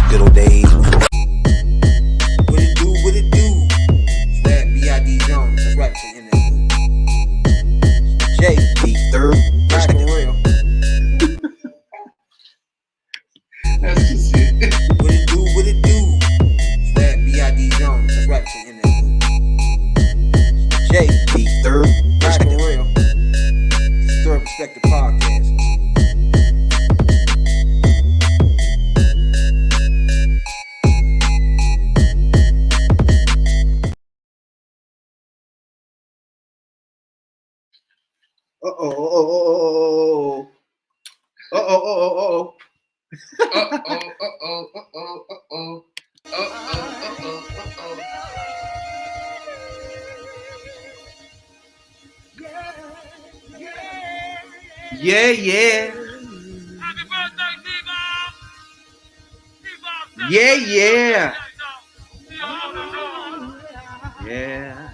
good old days. What it do, what it do? It's that B.I.D. Jones, that's right, for him that J, The third black and real. That's just it. What it do, what it do? It's that B.I.D. Jones, that's right, for him that J, the third black and real. It's Third Perspective Podcast. Yeah. Yeah. Yeah.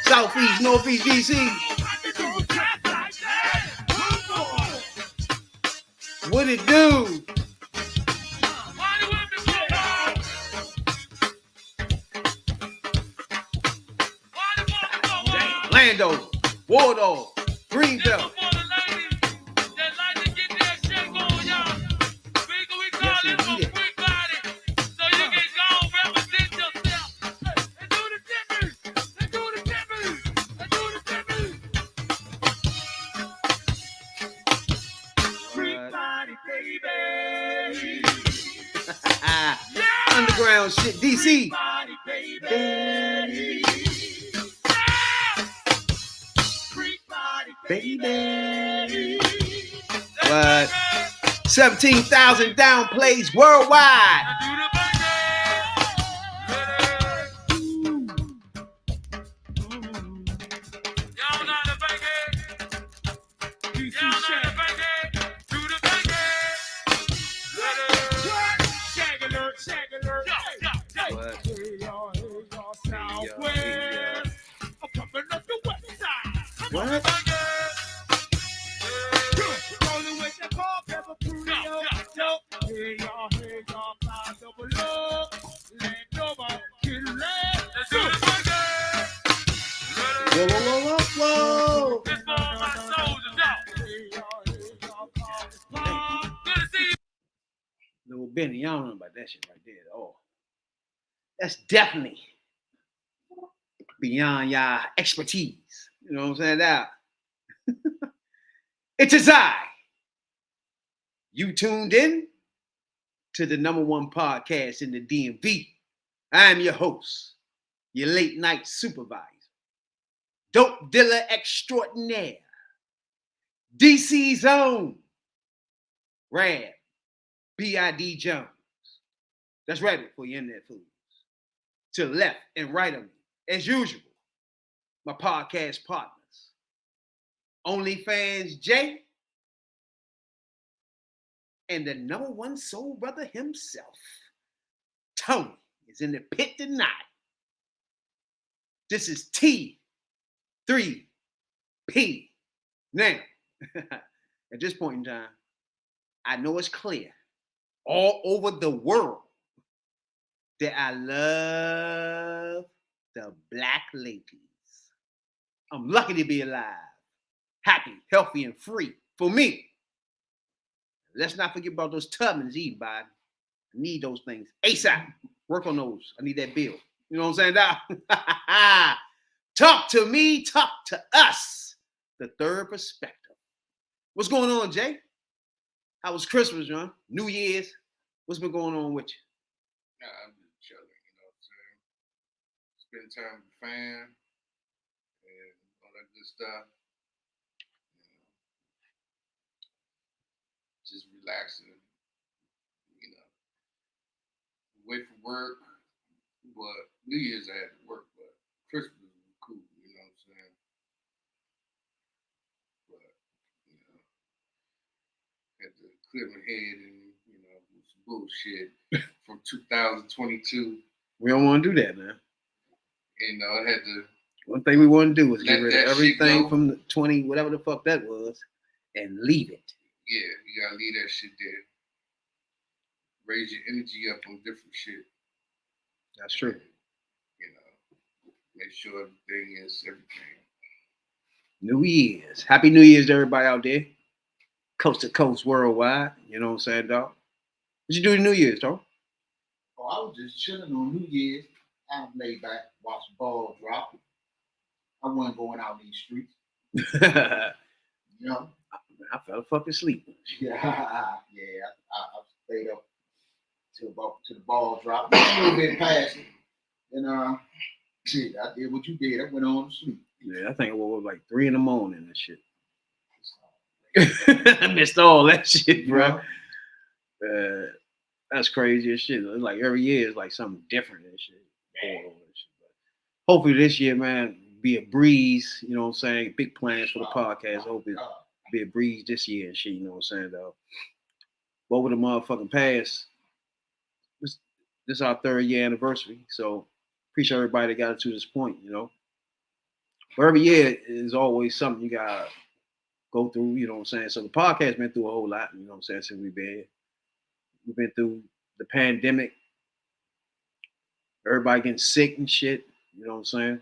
Southeast, Northeast DC. What it do? Lando, Wardog, Greenbelt. Underground shit, DC. Baby. What? 17,000 down plays worldwide. What? Whoa. Little Benny, y'all don't know about that shit right there at all. That's definitely beyond y'all expertise. You know what I'm saying? Now, it is I. You tuned in to the #1 podcast in the DMV. I am your host, your late night supervisor, dope dealer extraordinaire, DC's own, Rad, B.I.D. Jones. That's right for your internet fools. To the left and right of me, as usual, my podcast partners, OnlyFans J, and the #1 soul brother himself, Tony, is in the pit tonight. This is T3P. Now, at this point in time, I know it's clear all over the world that I love the black ladies. I'm lucky to be alive, happy, healthy, and free for me. Let's not forget about those Tubmans either, Biden. I need those things ASAP. Work on those. I need that bill. You know what I'm saying? Talk to me, talk to us. The Third Perspective. What's going on, Jay? How was Christmas, John? New Year's? What's been going on with you? I'm just chilling, you know what I'm saying? Spend time with the fam and all that good stuff. Just relaxing, you know. Wait for work, but New Year's I had to work, but Christmas was cool. You know what I'm saying? But you know, had to clear my head and some bullshit from 2022. We don't want to do that, man. I had to. One thing we want to do is get let rid that of shit everything go. from the 20, whatever the fuck that was, and leave it. Yeah, you gotta leave that shit there. Raise your energy up on different shit. That's true. And, make sure everything is everything. New Year's. Happy New Year's to everybody out there. Coast to coast, worldwide. You know what I'm saying, dog? What you do to New Year's, dog? Oh, I was just chilling on New Year's. I laid back, watched ball drop. I wasn't going out in these streets. You know? I fell fucking asleep. Yeah, I stayed up to the ball drop. A little bit past it. And shit, I did what you did. I went on to sleep. Yeah, I think it was like 3 a.m. and shit. I missed all that shit, bro. That's crazy as shit. It's like every year is like something different and shit. But hopefully this year, man, be a breeze. You know what I'm saying? Big plans for the podcast. Hope it be a breeze this year and shit. You know what I'm saying, though? Over the motherfucking past, this is our 3rd year anniversary. So appreciate everybody that got it to this point. You know, but every year is always something you gotta go through. You know what I'm saying? So the podcast been through a whole lot. You know what I'm saying? Since we've been here. We've been through the pandemic. Everybody getting sick and shit. You know what I'm saying?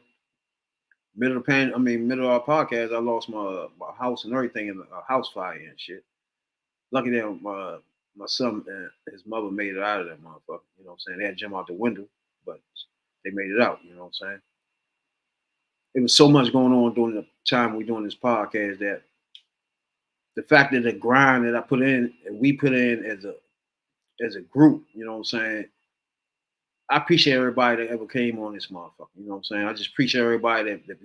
Middle of our podcast, I lost my house and everything in a house fire and shit. Lucky that my son and his mother made it out of that motherfucker. You know what I'm saying? They had to jump out the window, but they made it out. You know what I'm saying? It was so much going on during the time we doing this podcast that the fact that the grind that I put in and we put in as a group, you know what I'm saying? I appreciate everybody that ever came on this motherfucker. You know what I'm saying? I just appreciate everybody that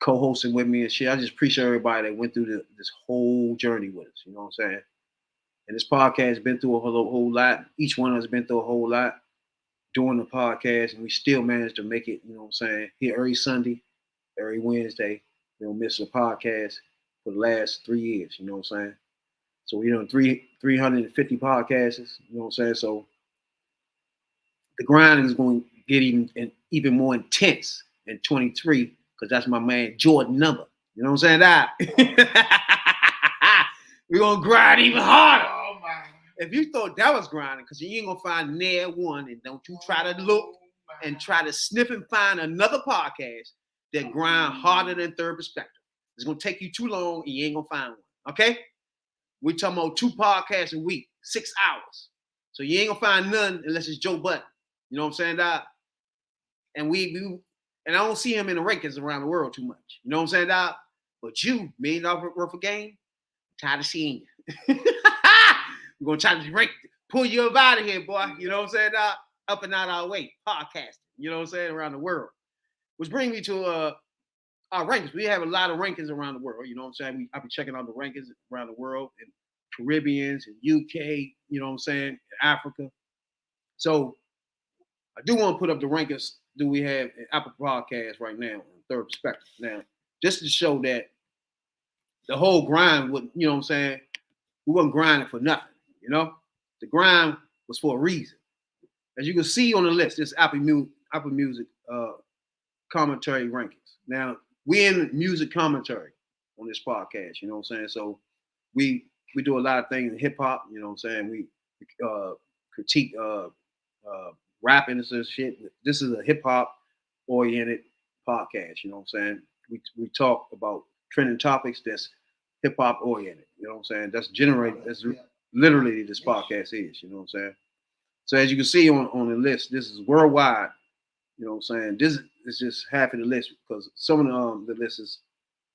co-hosting with me and shit. I just appreciate everybody that went through this whole journey with us. You know what I'm saying? And this podcast has been through a whole lot. Each one of us has been through a whole lot doing the podcast, and we still managed to make it, you know what I'm saying, here every Sunday, every Wednesday. We don't miss a podcast for the last 3 years, you know what I'm saying? So we done 350 podcasts, you know what I'm saying? So the grind is going to get even more intense in 23 because that's my man Jordan number. You know what I'm saying? That we're going to grind even harder. Oh, my. If you thought that was grinding, because you ain't going to find near one, and don't you try to look and try to sniff and find another podcast that grind harder than Third Perspective. It's going to take you too long and you ain't going to find one. Okay? We're talking about 2 podcasts a week, 6 hours. So you ain't going to find none unless it's Joe Budden. You know what I'm saying, Doc? And and I don't see him in the rankings around the world too much. You know what I'm saying, Doc? But you, $1 million worth of game, I'm tired of seeing you. We're going to try to pull you up out of here, boy. You know what I'm saying, Doc? Up and out our way, podcasting. You know what I'm saying, around the world. Which brings me to our rankings. We have a lot of rankings around the world. You know what I'm saying? I've been checking out the rankings around the world in Caribbeans and UK, you know what I'm saying, Africa. So I do want to put up the rankings that we have in Apple Podcasts right now on Third Perspective. Now, just to show that the whole grind would, you know what I'm saying, we wasn't grinding for nothing, you know? The grind was for a reason. As you can see on the list, this Apple Music commentary rankings. Now, we in music commentary on this podcast, you know what I'm saying? So we do a lot of things in hip hop, you know what I'm saying? We critique rapping and shit. This is a hip hop oriented podcast, you know what I'm saying? We talk about trending topics that's hip hop oriented, you know what I'm saying? That's literally this podcast is, you know what I'm saying? So as you can see on the list, this is worldwide, you know what I'm saying? This is just half of the list because some of the list is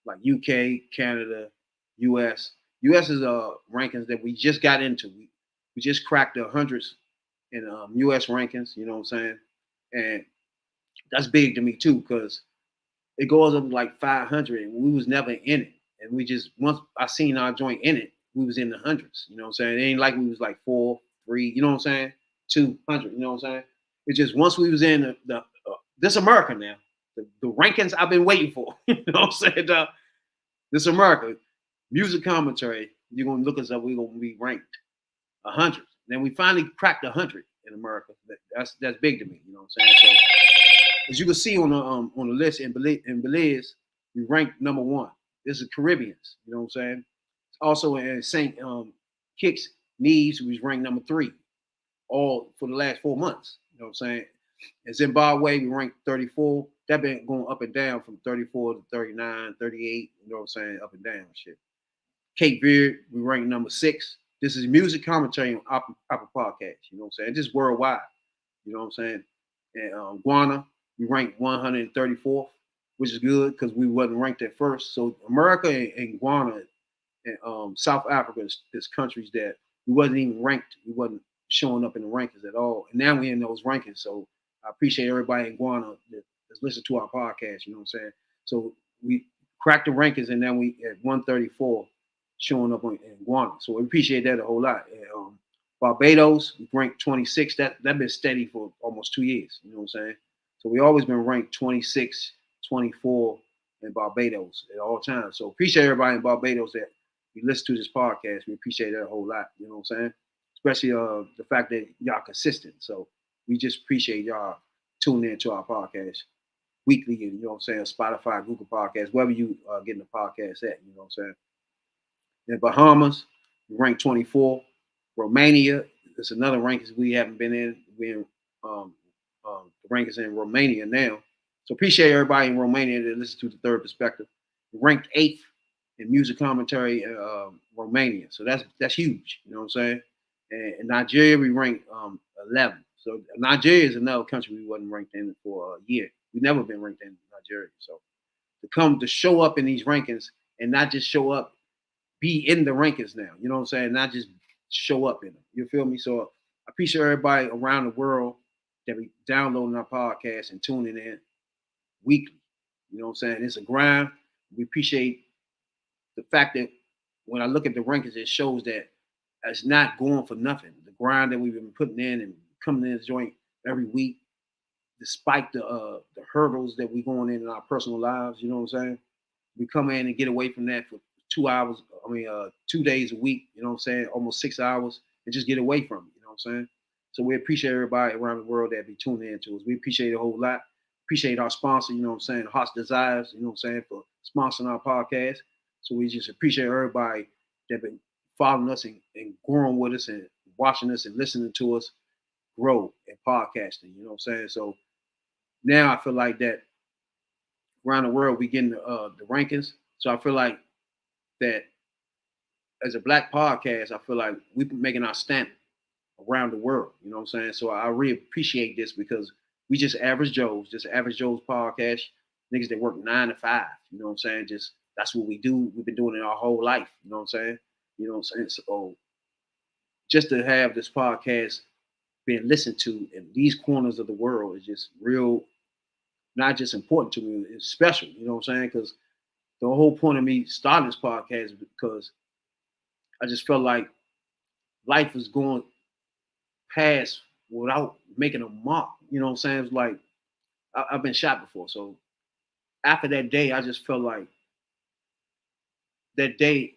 like UK, Canada, US. US is rankings that we just got into. We just cracked the hundreds in US rankings, you know what I'm saying? And that's big to me too, because it goes up to like 500 and we was never in it. And we just, once I seen our joint in it, we was in the hundreds, you know what I'm saying? It ain't like we was like 4, 3, you know what I'm saying? 200, you know what I'm saying? It's just once we was in the this America now. The rankings I've been waiting for. You know what I'm saying? This America. Music commentary, you're gonna look us up, we're gonna be ranked 100. Then we finally cracked 100 in America. That's big to me, you know what I'm saying? So as you can see on the list in Belize, we ranked number 1. This is Caribbeans, you know what I'm saying? Also in St. Kitts, Neves, we was ranked number 3, all for the last 4 months. You know what I'm saying? In Zimbabwe, we ranked 34. That been going up and down from 34 to 39, 38, you know what I'm saying? Up and down shit. Cape Verde, we ranked number 6. This is music commentary on Apple Podcast, you know what I'm saying? Just worldwide, you know what I'm saying? And Ghana, we ranked 134th, which is good because we wasn't ranked at first. So America and Ghana and South Africa is countries that we wasn't even ranked. We wasn't showing up in the rankings at all. And now we're in those rankings. So I appreciate everybody in Ghana that's listening to our podcast, you know what I'm saying? So we cracked the rankings and then we at 134 showing up in Ghana. So we appreciate that a whole lot. And, Barbados, we ranked 26. That been steady for almost 2 years, you know what I'm saying? So we always been ranked 26, 24 in Barbados at all times. So appreciate everybody in Barbados that we listen to this podcast. We appreciate that a whole lot, you know what I'm saying? Especially the fact that y'all consistent. So we just appreciate y'all tuning into our podcast weekly, and you know what I'm saying, Spotify, Google Podcasts, wherever you getting the podcast at, you know what I'm saying? In Bahamas, we ranked 24. Romania is another rankings we haven't been in. We're in the rankings in Romania now. So appreciate everybody in Romania that listens to the Third Perspective. We ranked 8th in music commentary in Romania. So that's huge, you know what I'm saying? And in Nigeria, we ranked 11. So Nigeria is another country we wasn't ranked in for a year. We've never been ranked in Nigeria. So to show up in these rankings and not just show up, be in the rankings now, you know what I'm saying? Not just show up in them. You feel me? So I appreciate everybody around the world that be downloading our podcast and tuning in weekly. You know what I'm saying? It's a grind. We appreciate the fact that when I look at the rankings, it shows that it's not going for nothing. The grind that we've been putting in and coming in the joint every week, despite the hurdles that we going in our personal lives, you know what I'm saying? We come in and get away from that for 2 hours, 2 days a week, you know what I'm saying? Almost 6 hours, and just get away from it, you know what I'm saying? So we appreciate everybody around the world that be tuning in to us. We appreciate it a whole lot. Appreciate our sponsor, you know what I'm saying? Hearts Desires, you know what I'm saying, for sponsoring our podcast. So we just appreciate everybody that been following us and growing with us and watching us and listening to us grow and podcasting, you know what I'm saying? So now I feel like that around the world we getting the rankings. So I feel like that as a Black podcast, I feel like we've been making our stamp around the world, you know what I'm saying? So I really appreciate this because we just average Joes podcast, niggas that work 9 to 5, you know what I'm saying? Just that's what we do. We've been doing it our whole life, you know what I'm saying? You know what I'm saying? So just to have this podcast being listened to in these corners of the world is just real, not just important to me, it's special, you know what I'm saying? Because the whole point of me starting this podcast is because I just felt like life was going past without making a mark. You know what I'm saying? It's like I've been shot before. So after that day, I just felt like that day,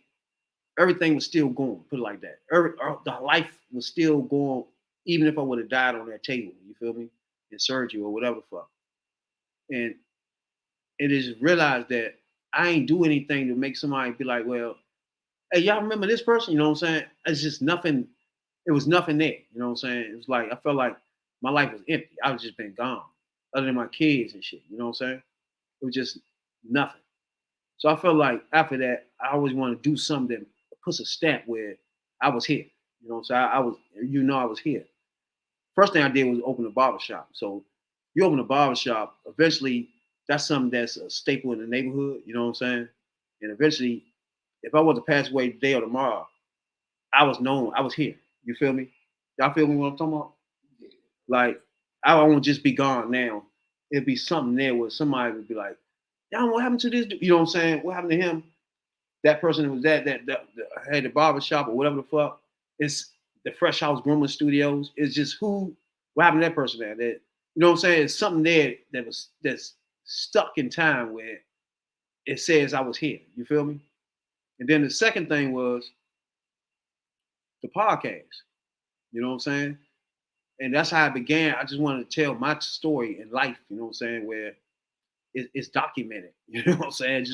everything was still going, put it like that. The life was still going, even if I would have died on that table, you feel me? In surgery or whatever the fuck. And it is realized that I ain't do anything to make somebody be like, well, hey, y'all remember this person? You know what I'm saying? It's just nothing. It was nothing there. You know what I'm saying? It was like, I felt like my life was empty. I was just been gone, other than my kids and shit. You know what I'm saying? It was just nothing. So I felt like after that, I always want to do something that puts a stamp where I was here. You know what I'm saying? I was here. First thing I did was open a barbershop. So you open a barbershop, eventually that's something that's a staple in the neighborhood. You know what I'm saying? And eventually, if I was to pass away today or tomorrow, I was known. I was here. You feel me? Y'all feel me what I'm talking about? Yeah. Like, I won't just be gone now. It'd be something there where somebody would be like, y'all, what happened to this dude? You know what I'm saying? What happened to him? That person who was that had the barbershop or whatever the fuck. It's the Fresh House Grooming Studios. It's just what happened to that person there? That You know what I'm saying? It's something there that's stuck in time where it says I was here. You feel me? And then the second thing was the podcast. You know what I'm saying? And that's how it began. I just wanted to tell my story in life. You know what I'm saying? Where it's documented. You know what I'm saying?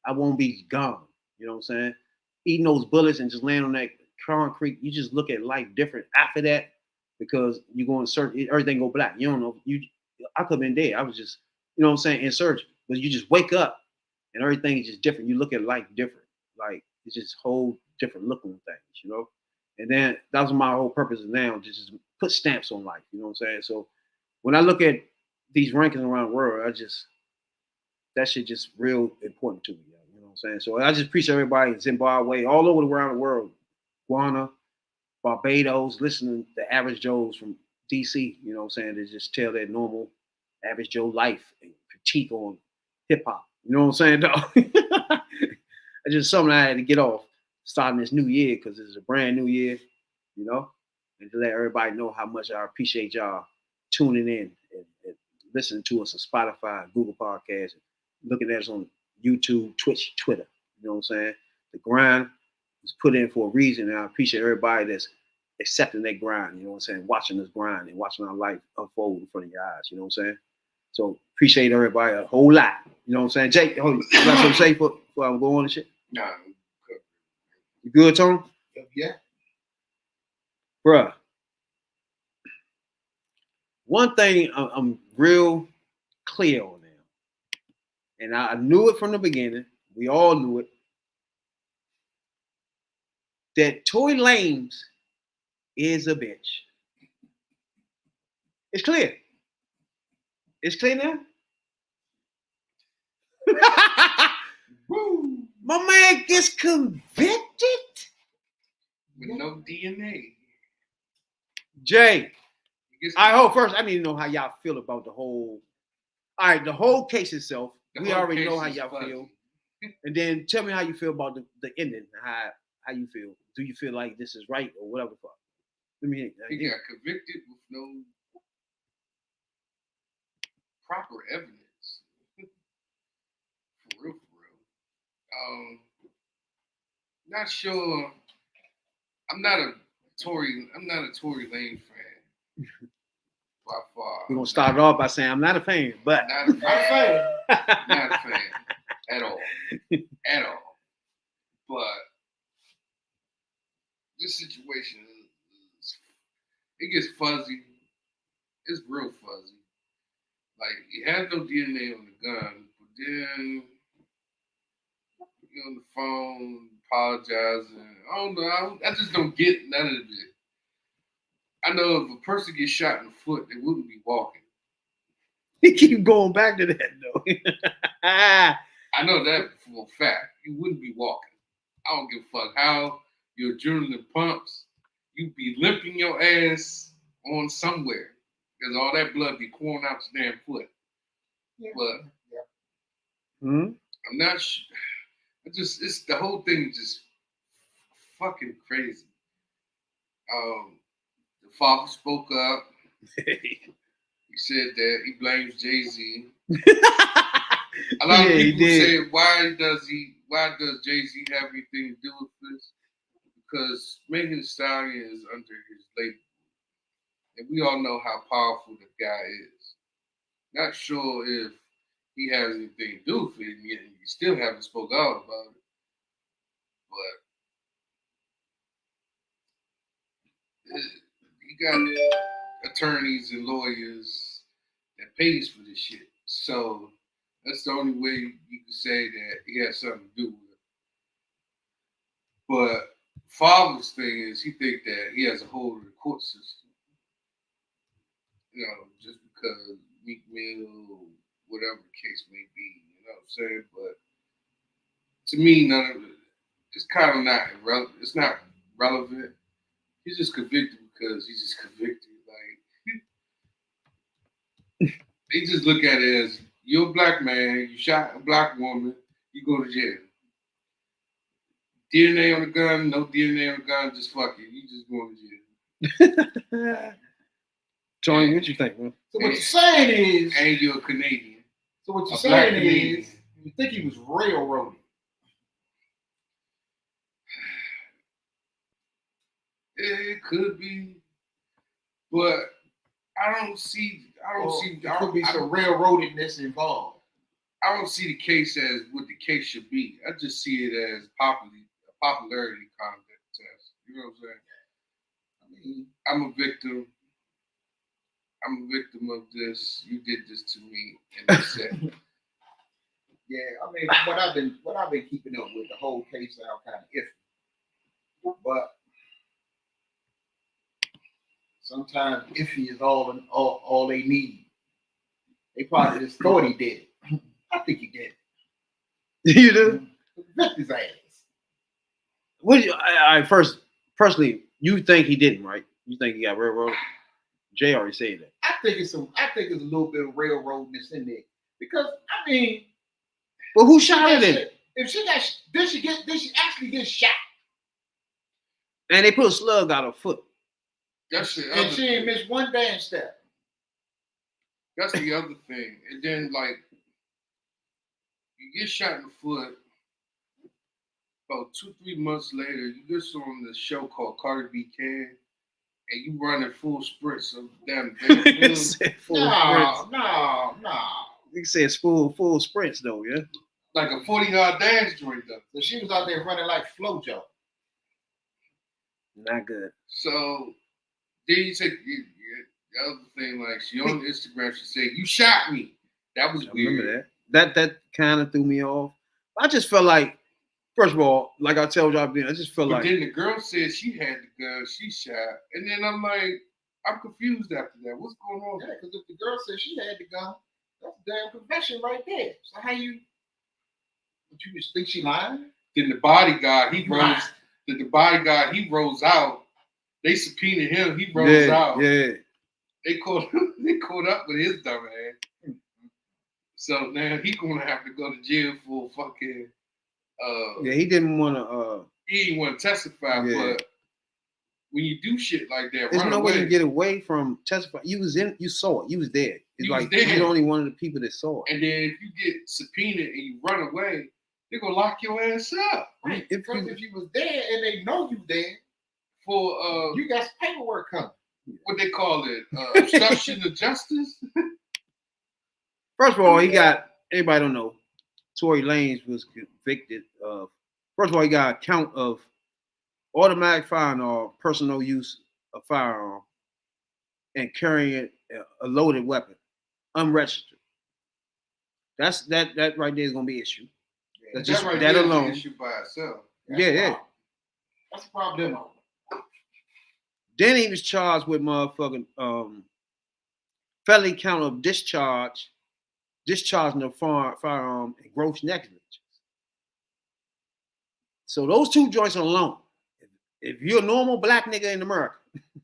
I won't be gone. You know what I'm saying? Eating those bullets and just laying on that concrete, you just look at life different after that because you're going to search everything go black. You don't know I could have been dead. I was just, you know what I'm saying, in surgery. But you just wake up and everything is just different. You look at life different. Like it's just whole different look on things, you know? And then that was my whole purpose now, just put stamps on life, you know what I'm saying? So when I look at these rankings around the world, that shit just real important to me. You know what I'm saying? So I just appreciate everybody in Zimbabwe, all over around the world, Guana, Barbados, listening to Average Joes from DC, you know what I'm saying? They just tell their normal average Joe life and critique on hip hop. You know what I'm saying, dog? It's just something I had to get off starting this new year because it's a brand new year, you know, and to let everybody know how much I appreciate y'all tuning in and listening to us on Spotify, Google Podcasts, and looking at us on YouTube, Twitch, Twitter. You know what I'm saying? The grind was put in for a reason, and I appreciate everybody that's accepting that grind. You know what I'm saying? Watching us grind and watching our life unfold in front of your eyes. You know what I'm saying? So appreciate everybody a whole lot. You know what I'm saying? Jake, hold on. You got something to say before I go on and shit? Nah, You good, Tony? Yeah. Bruh. One thing I'm real clear on now, and I knew it from the beginning. We all knew it. That Tory Lanez is a bitch. It's clear. It's clear now. Woo! My man gets convicted. with no DNA. Jay, He gets- I hope first I need to know how y'all feel about the whole. All right, the whole case itself. the We whole already case know how is y'all fuzzy. feel. And then tell me how you feel about the ending. How you feel? Do you feel like this is right or whatever? Fuck. Let me He got convicted with no proper evidence. For real. Not sure. I'm not a Tory Lane fan. By far. We're gonna start it off by saying I'm not a fan, but Not a fan. Not a fan at all. At all. But this situation it gets fuzzy. It's real fuzzy. Like you had no DNA on the gun, but then you're on the phone apologizing. I don't know. I just don't get none of it. I know if a person gets shot in the foot, they wouldn't be walking. he keep going back to that though. I know that for a fact. You wouldn't be walking. I don't give a fuck how your adrenaline pumps. You be limping your ass on somewhere because all that blood be pouring out your damn foot. Yeah. But Hmm? I'm not sure. It's the whole thing is just fucking crazy. The father spoke up. He said that he blames Jay-Z. A lot of Yeah, he people did. say, why does Jay-Z have anything to do with this? Because Megan Thee Stallion is under his label. And we all know how powerful the guy is. Not sure if he has anything to do with it, yet he still haven't spoke out about it. But he got attorneys and lawyers that pays for this shit. So that's the only way you can say that he has something to do with it. But Father's thing is he think that he has a hold of the court system. You know, just because Meek Mill, whatever the case may be, you know what I'm saying? But to me, none of it, it's kind of not irrelevant. It's not relevant. He's just convicted because he's just convicted. Like, they just look at it as you're a black man, you shot a black woman, you go to jail. DNA on the gun, no DNA on the gun, just fuck it. You just going to jail. Tony, what you think, man? So what you're saying is, And you're a Canadian. so what you're A black saying Canadian. is, you think he was railroaded. It could be, but I don't see. There could be some railroadedness involved. I don't see the case as what the case should be. I just see it as popularity contest. You know what I'm saying? I mean, I'm a victim. I'm a victim of this. You did this to me, and that's it. yeah, I mean, what I've been keeping up with, the whole case sound kind of iffy, but sometimes iffy is all they need. They probably just thought he did it. I think he did it. You do? Convict his ass. What? I first, personally, you think he didn't, right? You think he got railroaded? Jay already said that. I think it's a little bit of railroadness in there because I mean, But who shot her then? if she got, did she actually get shot? And they put a slug out her foot. That's the And other she ain't thing. missed one damn step. That's the other thing. And then like you get shot in the foot. About 2-3 months later, you get on this show called Cardi B Can, and you running full sprints of damn He film. said full sprints. No. He said full sprints though, yeah. Like a 40-yard dash joint though. So she was out there running like FloJo. Not good. So then you take the other thing, like she on Instagram, she said, "You shot me." That was I weird. remember that kind of threw me off. I just felt like, first of all, like I told y'all, I just felt But like then the girl said she had the gun, she shot, and then I'm like, I'm confused after that. What's going on? Yeah, because if the girl said she had the gun, that's a damn confession right there. So how you? But you just think she lying? Then the bodyguard, he Right. rolls. Then the bodyguard, he rolls out. They subpoenaed him. He rolls out. Yeah. They caught up with his dumb ass. So now he gonna have to go to jail for fucking. Yeah, he didn't want to. He didn't want to testify, Yeah. but when you do shit like that, There's run no way away. to get away from testifying. You saw it. You was there. It's You was like there. you're the only one of the people that saw it. And then if you get subpoenaed and you run away, they're gonna lock your ass up Right. If Because you- if you was there and they know you there, for you got paperwork coming. what they call it, obstruction of justice. First of all, he got, everybody don't know, Tory Lanez was convicted of, first of all, he got a count of automatic firearm, personal use of firearm, and carrying a loaded weapon, unregistered. That right there is gonna be an issue. That's just right that there is an alone. issue by itself. Yeah. That's a problem. Then he was charged with motherfucking felony count of discharging a firearm, and gross negligence. So those two joints alone, if you're a normal black nigga in America,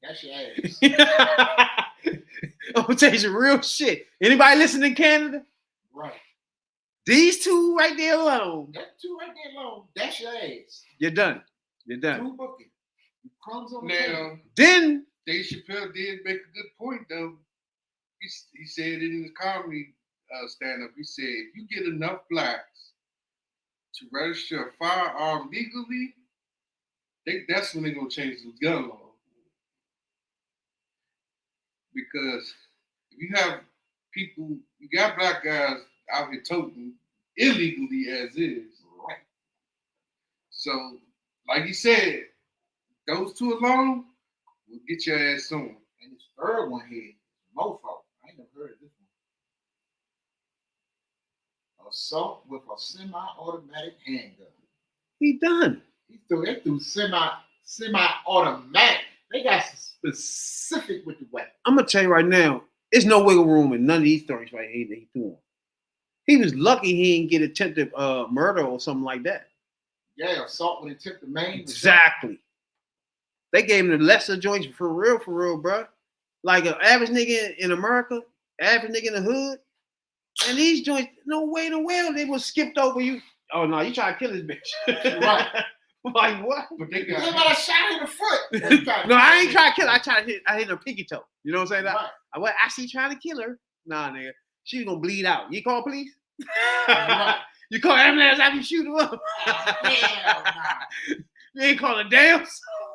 That's your ass. I'm gonna tell you some real shit. Anybody listening in Canada? Right. These two right there alone, That two right there alone, that's your ass. you're done. You're done. Two booking. Crumbs on the table. Now, Then Dave Chappelle did make a good point though. He said in his comedy stand-up, he said, if you get enough blacks to register a firearm legally, that's when they're gonna change the gun law. Because if you have people, you got black guys out here toting illegally as is. Right. So, like he said, those two alone will get your ass on. And this third one here, mofo. I ain't never heard of this one. Assault with a semi-automatic handgun. he done. They threw semi-automatic. They got specific with the weapon. I'm gonna tell you right now, there's no wiggle room in none of these stories right here that he threw on. He was lucky he didn't get attempted murder or something like that. Yeah, assault with intent to maim. Exactly. They gave him the lesser joints for real, bro. Like an average nigga in America, average nigga in the hood, and these joints, no way in the world they was skipped over you. Oh no, you trying to kill this bitch. Right. Like what? But they He got got a shot in the foot. No, I ain't trying to kill her. I hit her pinky toe. You know what I'm saying? Right. I actually trying to kill her. Nah, nigga. She's gonna bleed out. You call police? Right. You call ambulance after you shoot her up? Hell nah. You ain't call a damn soul.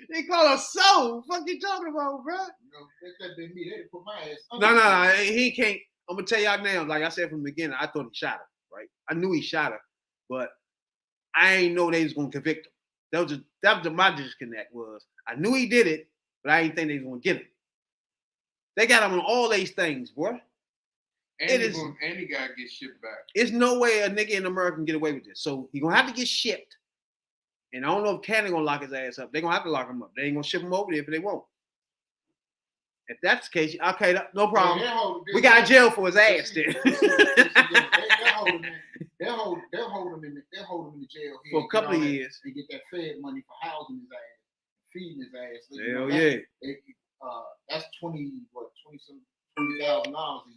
You ain't call a soul. Fuck you talking about, bro? You know, that been me. They put my ass No. He can't. I'm gonna tell y'all now. Like I said from the beginning, I thought he shot her. Right? I knew he shot her, but I ain't know they was gonna convict him. That was my disconnect was. I knew he did it, but I didn't think they was gonna get him. They got him on all these things, boy. and he gotta get shipped back. There's no way a nigga in America can get away with this. So he gonna have to get shipped. And I don't know if Canada gonna lock his ass up. They're gonna have to lock him up. They ain't gonna ship him over there if they won't. If that's the case, okay, no problem. We got jail for his ass then. They'll hold him in the jail here For a couple of years. and get that Fed money for housing his ass, feeding his ass. So, Hell yeah. That's $20,000 a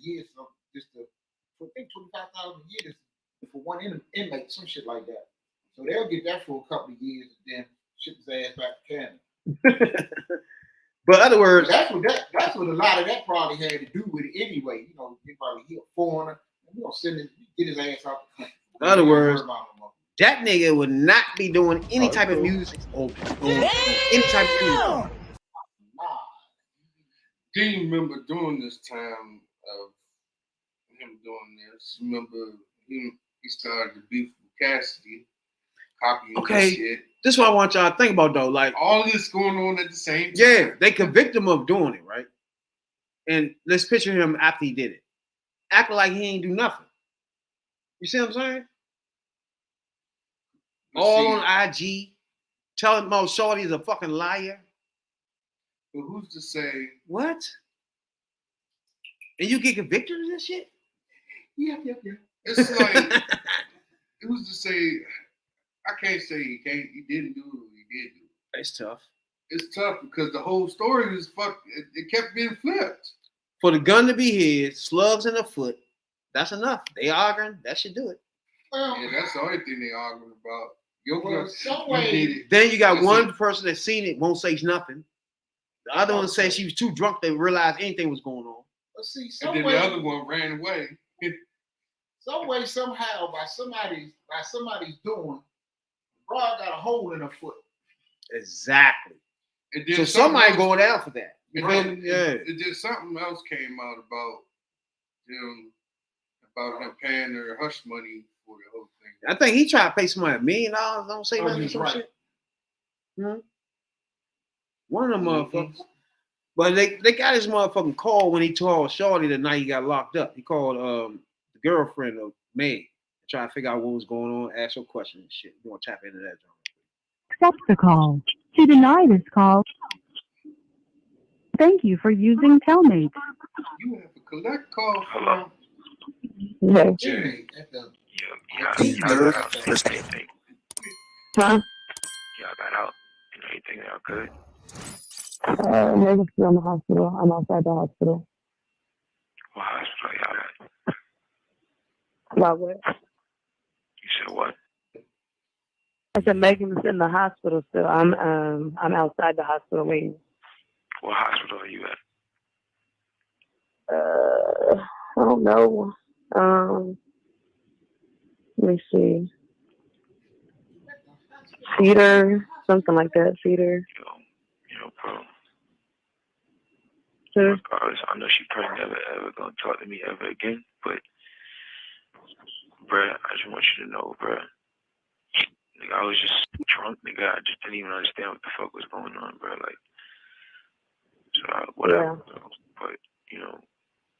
year. So just I think $25,000 a year for one inmate, some shit like that. So they'll get that for a couple of years and then ship his ass back to Canada. But in other words, that's what a lot of that probably had to do with it anyway. You know, he probably a foreigner, and we gonna get his ass out the country. In other words, that nigga would not be doing any type of music or any type of music. Nah. Do you remember during this time of him doing this? Remember he started to beef with Cassidy, copying this shit. This is what I want y'all to think about though. Like all this going on at the same time. Yeah, they convict him of doing it, right? And let's picture him after he did it. Acting like he ain't do nothing. You see what I'm saying? All on IG, telling Mo Shorty's a fucking liar. But who's to say what? And you get convicted of this shit? Yeah. It's like who's to say I can't say he didn't do it or he did do it. It's tough. It's tough because the whole story is it kept being flipped. For the gun to be his, slugs in the foot, that's enough. They arguing, that should do it. Well, yeah, that's the only thing they arguing about. Then you got one person that's seen it, won't say nothing. The other one says she was too drunk to realize anything was going on. Let's see, and then the other one ran away. Some way, somehow, by somebody's doing, Broad got a hole in her foot. Exactly. So somebody going down for that. Right. Then something else came out about him paying her hush money for the whole thing. I think he tried to pay somebody $1 million. Don't say nothing. Some shit. One of them motherfuckers. But they got his motherfucking call when he told Shorty the night he got locked up. He called the girlfriend of Meg, trying to figure out what was going on, ask her questions and shit. You want to tap into that, John? Accept the call. To deny this call, thank you for using Telmate. You have a collect call. Hello. Yeah. Jay. Huh? Y'all got out and everything y'all good? Niggas still in the hospital. I'm outside the hospital. What hospital y'all at? About what? You said what? I said Megan's in the hospital still. I'm outside the hospital waiting. What hospital are you at? I don't know. Let me see. Cedar, something like that. Cedar. Yo, bro. Sure. Regardless, I know she probably never ever gonna talk to me ever again, but bruh, I just want you to know, bruh. Nigga, I was just drunk, nigga. I just didn't even understand what the fuck was going on, bruh. Like, so whatever. Yeah. But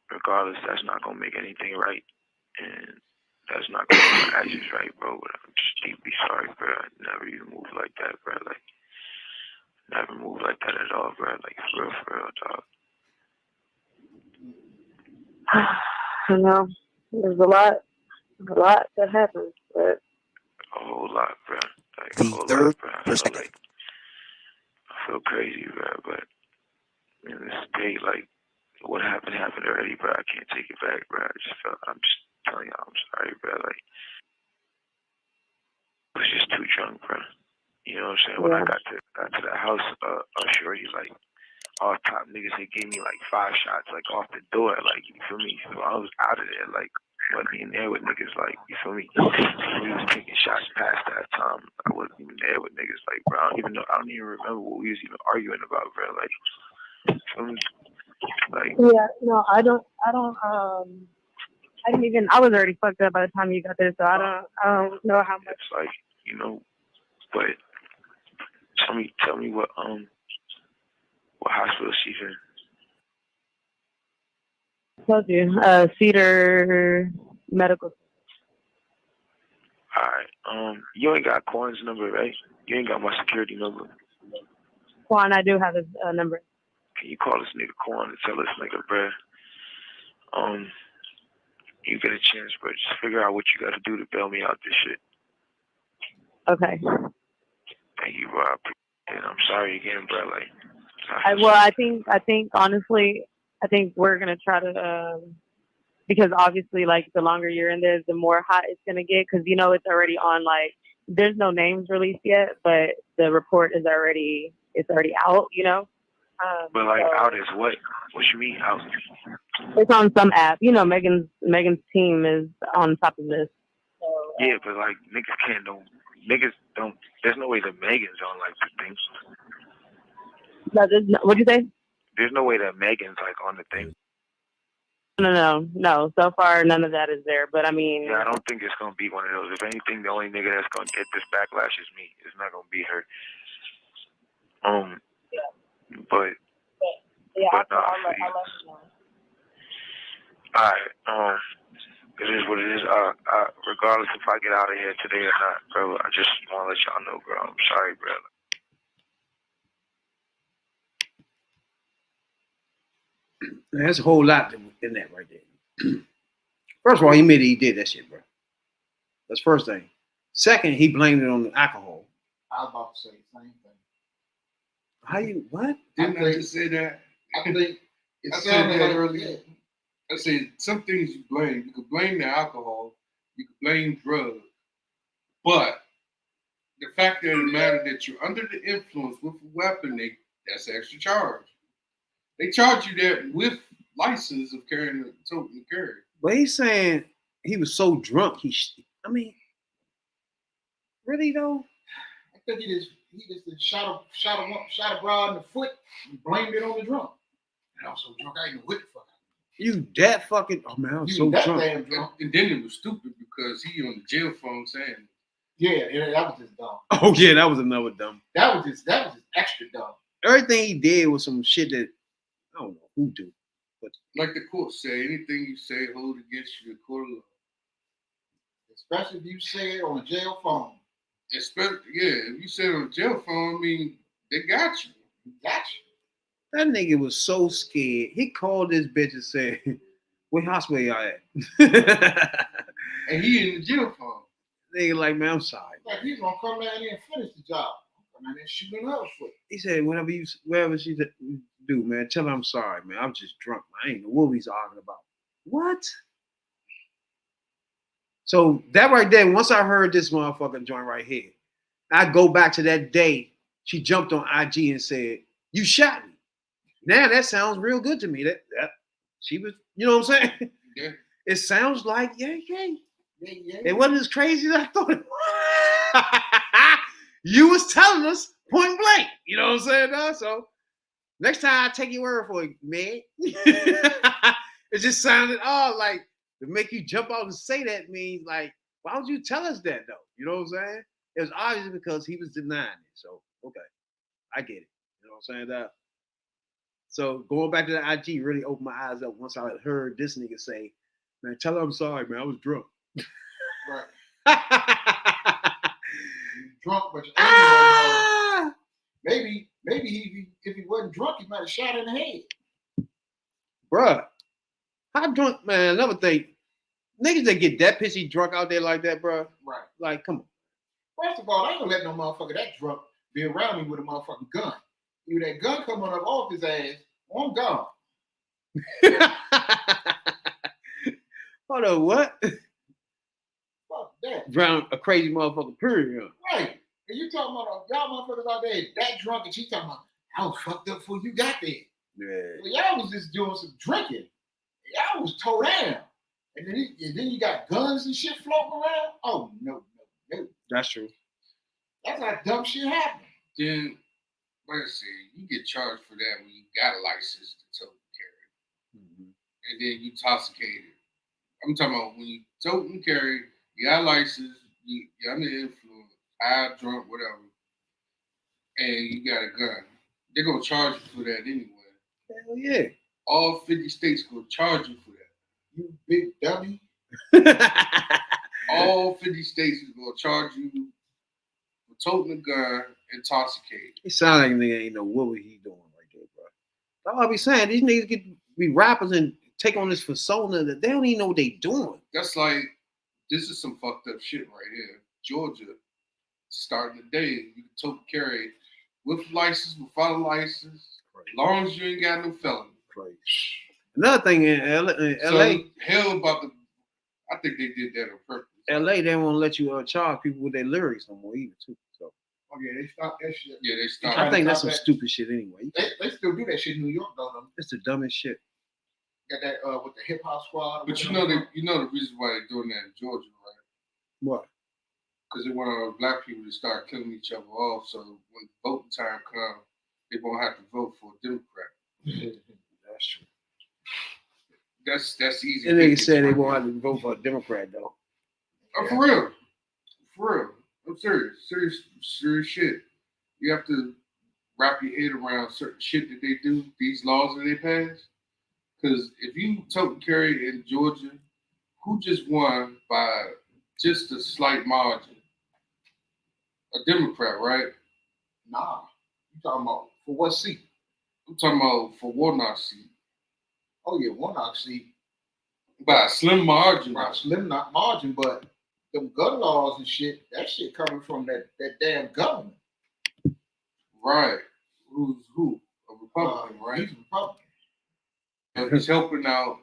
regardless, that's not gonna make anything right, and that's not gonna make my actions right, bro. But I'm just deeply sorry, bruh. I never even moved like that, bruh. Like, never moved like that at all, bruh. Like, for real, dog. I know. There's a lot that happens, but a whole lot, bro. Like the a whole third lot, bro. perspective. I feel crazy, bro. But in this day, like what happened already, bro. I can't take it back, bro. I'm just telling y'all, I'm sorry, bro. Like was just too drunk, bro. You know what I'm saying? When I Yeah. got to the house, shorty like all top niggas, they gave me like 5 shots like off the door, like you feel me? So I was out of there, like wasn't even there with niggas, like you feel me? So we was taking shots past that time. I wasn't even there with niggas, like bro. I don't even remember what we was even arguing about, bro. Like you feel me? Like Yeah, no, I didn't even, I was already fucked up by the time you got there, so I don't know how much. it's like, you know, but tell me what hospital she's in. I told you, Cedar Medical. Alright, you ain't got Corn's number, right? You ain't got my security number. Juan, I do have his number. Can you call this nigga Corn and tell this nigga, bruh, you get a chance, bro, just figure out what you gotta do to bail me out this shit. Okay. Thank you, bro. I appreciate it. I'm sorry again, bro. Like, I think honestly, I think we're gonna try to, because obviously, like, the longer you're in there, the more hot it's gonna get, because you know it's already on, like, there's no names released yet, but the report is already out, you know. but like, so out is what? What you mean out? it's on some app. You know, Megan's team is on top of this. So, Yeah, but like, niggas don't. There's no way that Megan's on like the thing. no, what'd you say? There's no way that Megan's like on the thing. No. So far, none of that is there. But I mean, Yeah, I don't think it's gonna be one of those. If anything, the only nigga that's gonna get this backlash is me. It's not gonna be her. But yeah, but nah, I'll let you know. alright, it is what it is. Regardless if I get out of here today or not, bro, I just wanna let y'all know, bro. I'm sorry, bro. There's a whole lot in that right there. First of all, he admitted he did that shit, bro. That's first thing. Second, he blamed it on the alcohol. I was about to say the same thing. How you what? Didn't I just say that? I think it I said sounded that like earlier. I said some things you blame. You could blame the alcohol. You could blame drugs. But the fact of the matter that you're under the influence with a weapon, that's extra charge. They charge you that with license of carrying a token to carry. But he's saying he was so drunk. I mean, really though? I think he just shot a broad in the foot and blamed it on the drunk. And I was so drunk, I didn't know what the fuck. You that fucking? Oh man, I was You so that drunk. damn drunk. And then it was stupid because he on the jail phone saying, Yeah, that was just dumb. Oh yeah, that was another dumb. That was just extra dumb. Everything he did was some shit that I don't know who do. like the court say, anything you say hold against you in court of law. Especially if you say it on a jail phone. Especially, if you say it on a jail phone, I mean, they got you. Got you. That nigga was so scared. He called this bitch and said, "What hospital y'all at?" And he in the jail phone. Nigga like, man, I'm sorry. Like he's gonna come down there and finish the job. Come down there and shoot another foot. He said, whatever she do, man, tell her I'm sorry, man. I'm just drunk. Man. I ain't know what we was arguing about. What? So that right there, once I heard this motherfucking joint right here, I go back to that day she jumped on IG and said, "You shot me." Now that sounds real good to me. That she was, you know what I'm saying? Yeah. It sounds like, yeah. Yeah. It wasn't as crazy as I thought it was. You was telling us point blank. You know what I'm saying? Now? So next time I take your word for it, man. It just sounded like to make you jump out and say that means like, why would you tell us that though? You know what I'm saying? It was obviously because he was denying it. So okay, I get it. You know what I'm saying? That. So going back to the IG really opened my eyes up once I heard this nigga say, "Man, tell her I'm sorry, man. I was drunk." Right. Drunk, but you ain't maybe if he wasn't drunk, he might have shot in the head. Bruh, how drunk, man? Another thing, niggas that get that pissy drunk out there like that, bruh. Right. Like, come on. First of all, I ain't gonna let no motherfucker that drunk be around me with a motherfucking gun. If that gun coming up off his ass, I'm gone. Hold on, what? Fuck that. drown a crazy motherfucker. Period. Right. And you talking about y'all motherfuckers out there that drunk, and she talking about I was fucked up before you got there. Yeah. Well, y'all was just doing some drinking. Y'all was toe down. And then you got guns and shit floating around. Oh no. That's true. That's how dumb shit happens. Then, like I said, you get charged for that when you got a license to tote and carry. Mm-hmm. And then you intoxicated. I'm talking about when you tote and carry, you got a license, you're under influence, high, drunk, whatever, and you got a gun. They're going to charge you for that anyway. Hell yeah. All 50 states going to charge you for that. You big dummy. All 50 states is going to charge you for toting a gun, intoxicated. It sounds like a nigga ain't know what he doing right there, bro. That's all I be saying. These niggas get be rappers and take on this persona that they don't even know what they doing. That's like, this is some fucked up shit right here. Georgia, starting the day, you can tote and carry with license, without a license, as long as you ain't got no felony. Crazy. Another thing in LA, So, hell about the, I think they did that on purpose. LA, they won't let you charge people with their lyrics no more either, too. So Oh yeah, they stopped that shit. Yeah, they stopped. I think that's some that. stupid shit anyway. They still do that shit in New York though. It's the dumbest shit. Got that with the hip hop squad. But you know the reason why they're doing that in Georgia, right? What? Because they want black people to start killing each other off. So when voting time comes, they won't have to vote for a Democrat. That's true. That's easy. And they thinking said they right won't there. have to vote for a Democrat though. Oh, for real. For real. I'm serious. Serious shit. You have to wrap your head around certain shit that they do, these laws that they pass. Because if you tote and carry in Georgia, who just won by just a slight margin? A Democrat, right? Nah, you talking about for what seat? I'm talking about for Warnock's seat. Oh yeah, Warnock seat. By a slim margin. Right, slim not margin, but them gun laws and shit, that shit coming from that damn government. Right. Who's who? A Republican, right? He's Republican. And he's helping out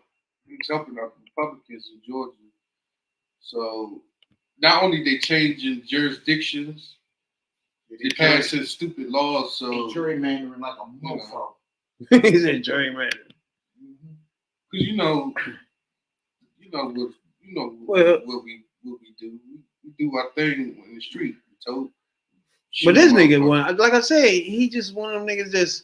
the Republicans in Georgia. So not only they changing jurisdictions, they passing stupid laws. So They gerrymandering like a mofo. He said gerrymander. because you know what Well- what we do. We do our thing in the street. So, But this nigga one, like I said, he just one of them niggas that's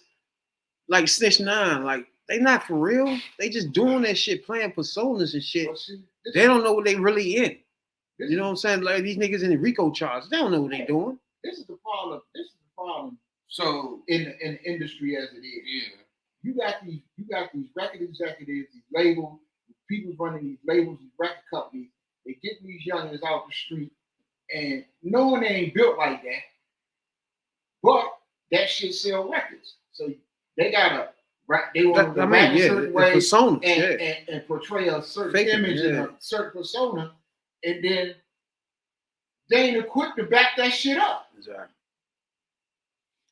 like Snitch 9. Like they not for real. They just doing that shit, playing personas and shit. Well, see, this- They don't know what they really in. this You know what I'm saying? Like these niggas in the RICO charge, they don't know what they doing. This is the problem. This is the problem So in the industry as it is. yeah, You got these record executives, these labels, people running these labels, these record companies. They get these youngins out the street, and knowing they ain't built like that, but that shit sell records. So they gotta they want to I rap mean, a yeah, certain the way personas, and, yeah. and portray a certain Fake it, image and yeah. a certain persona, and then they ain't equipped to back that shit up. Exactly.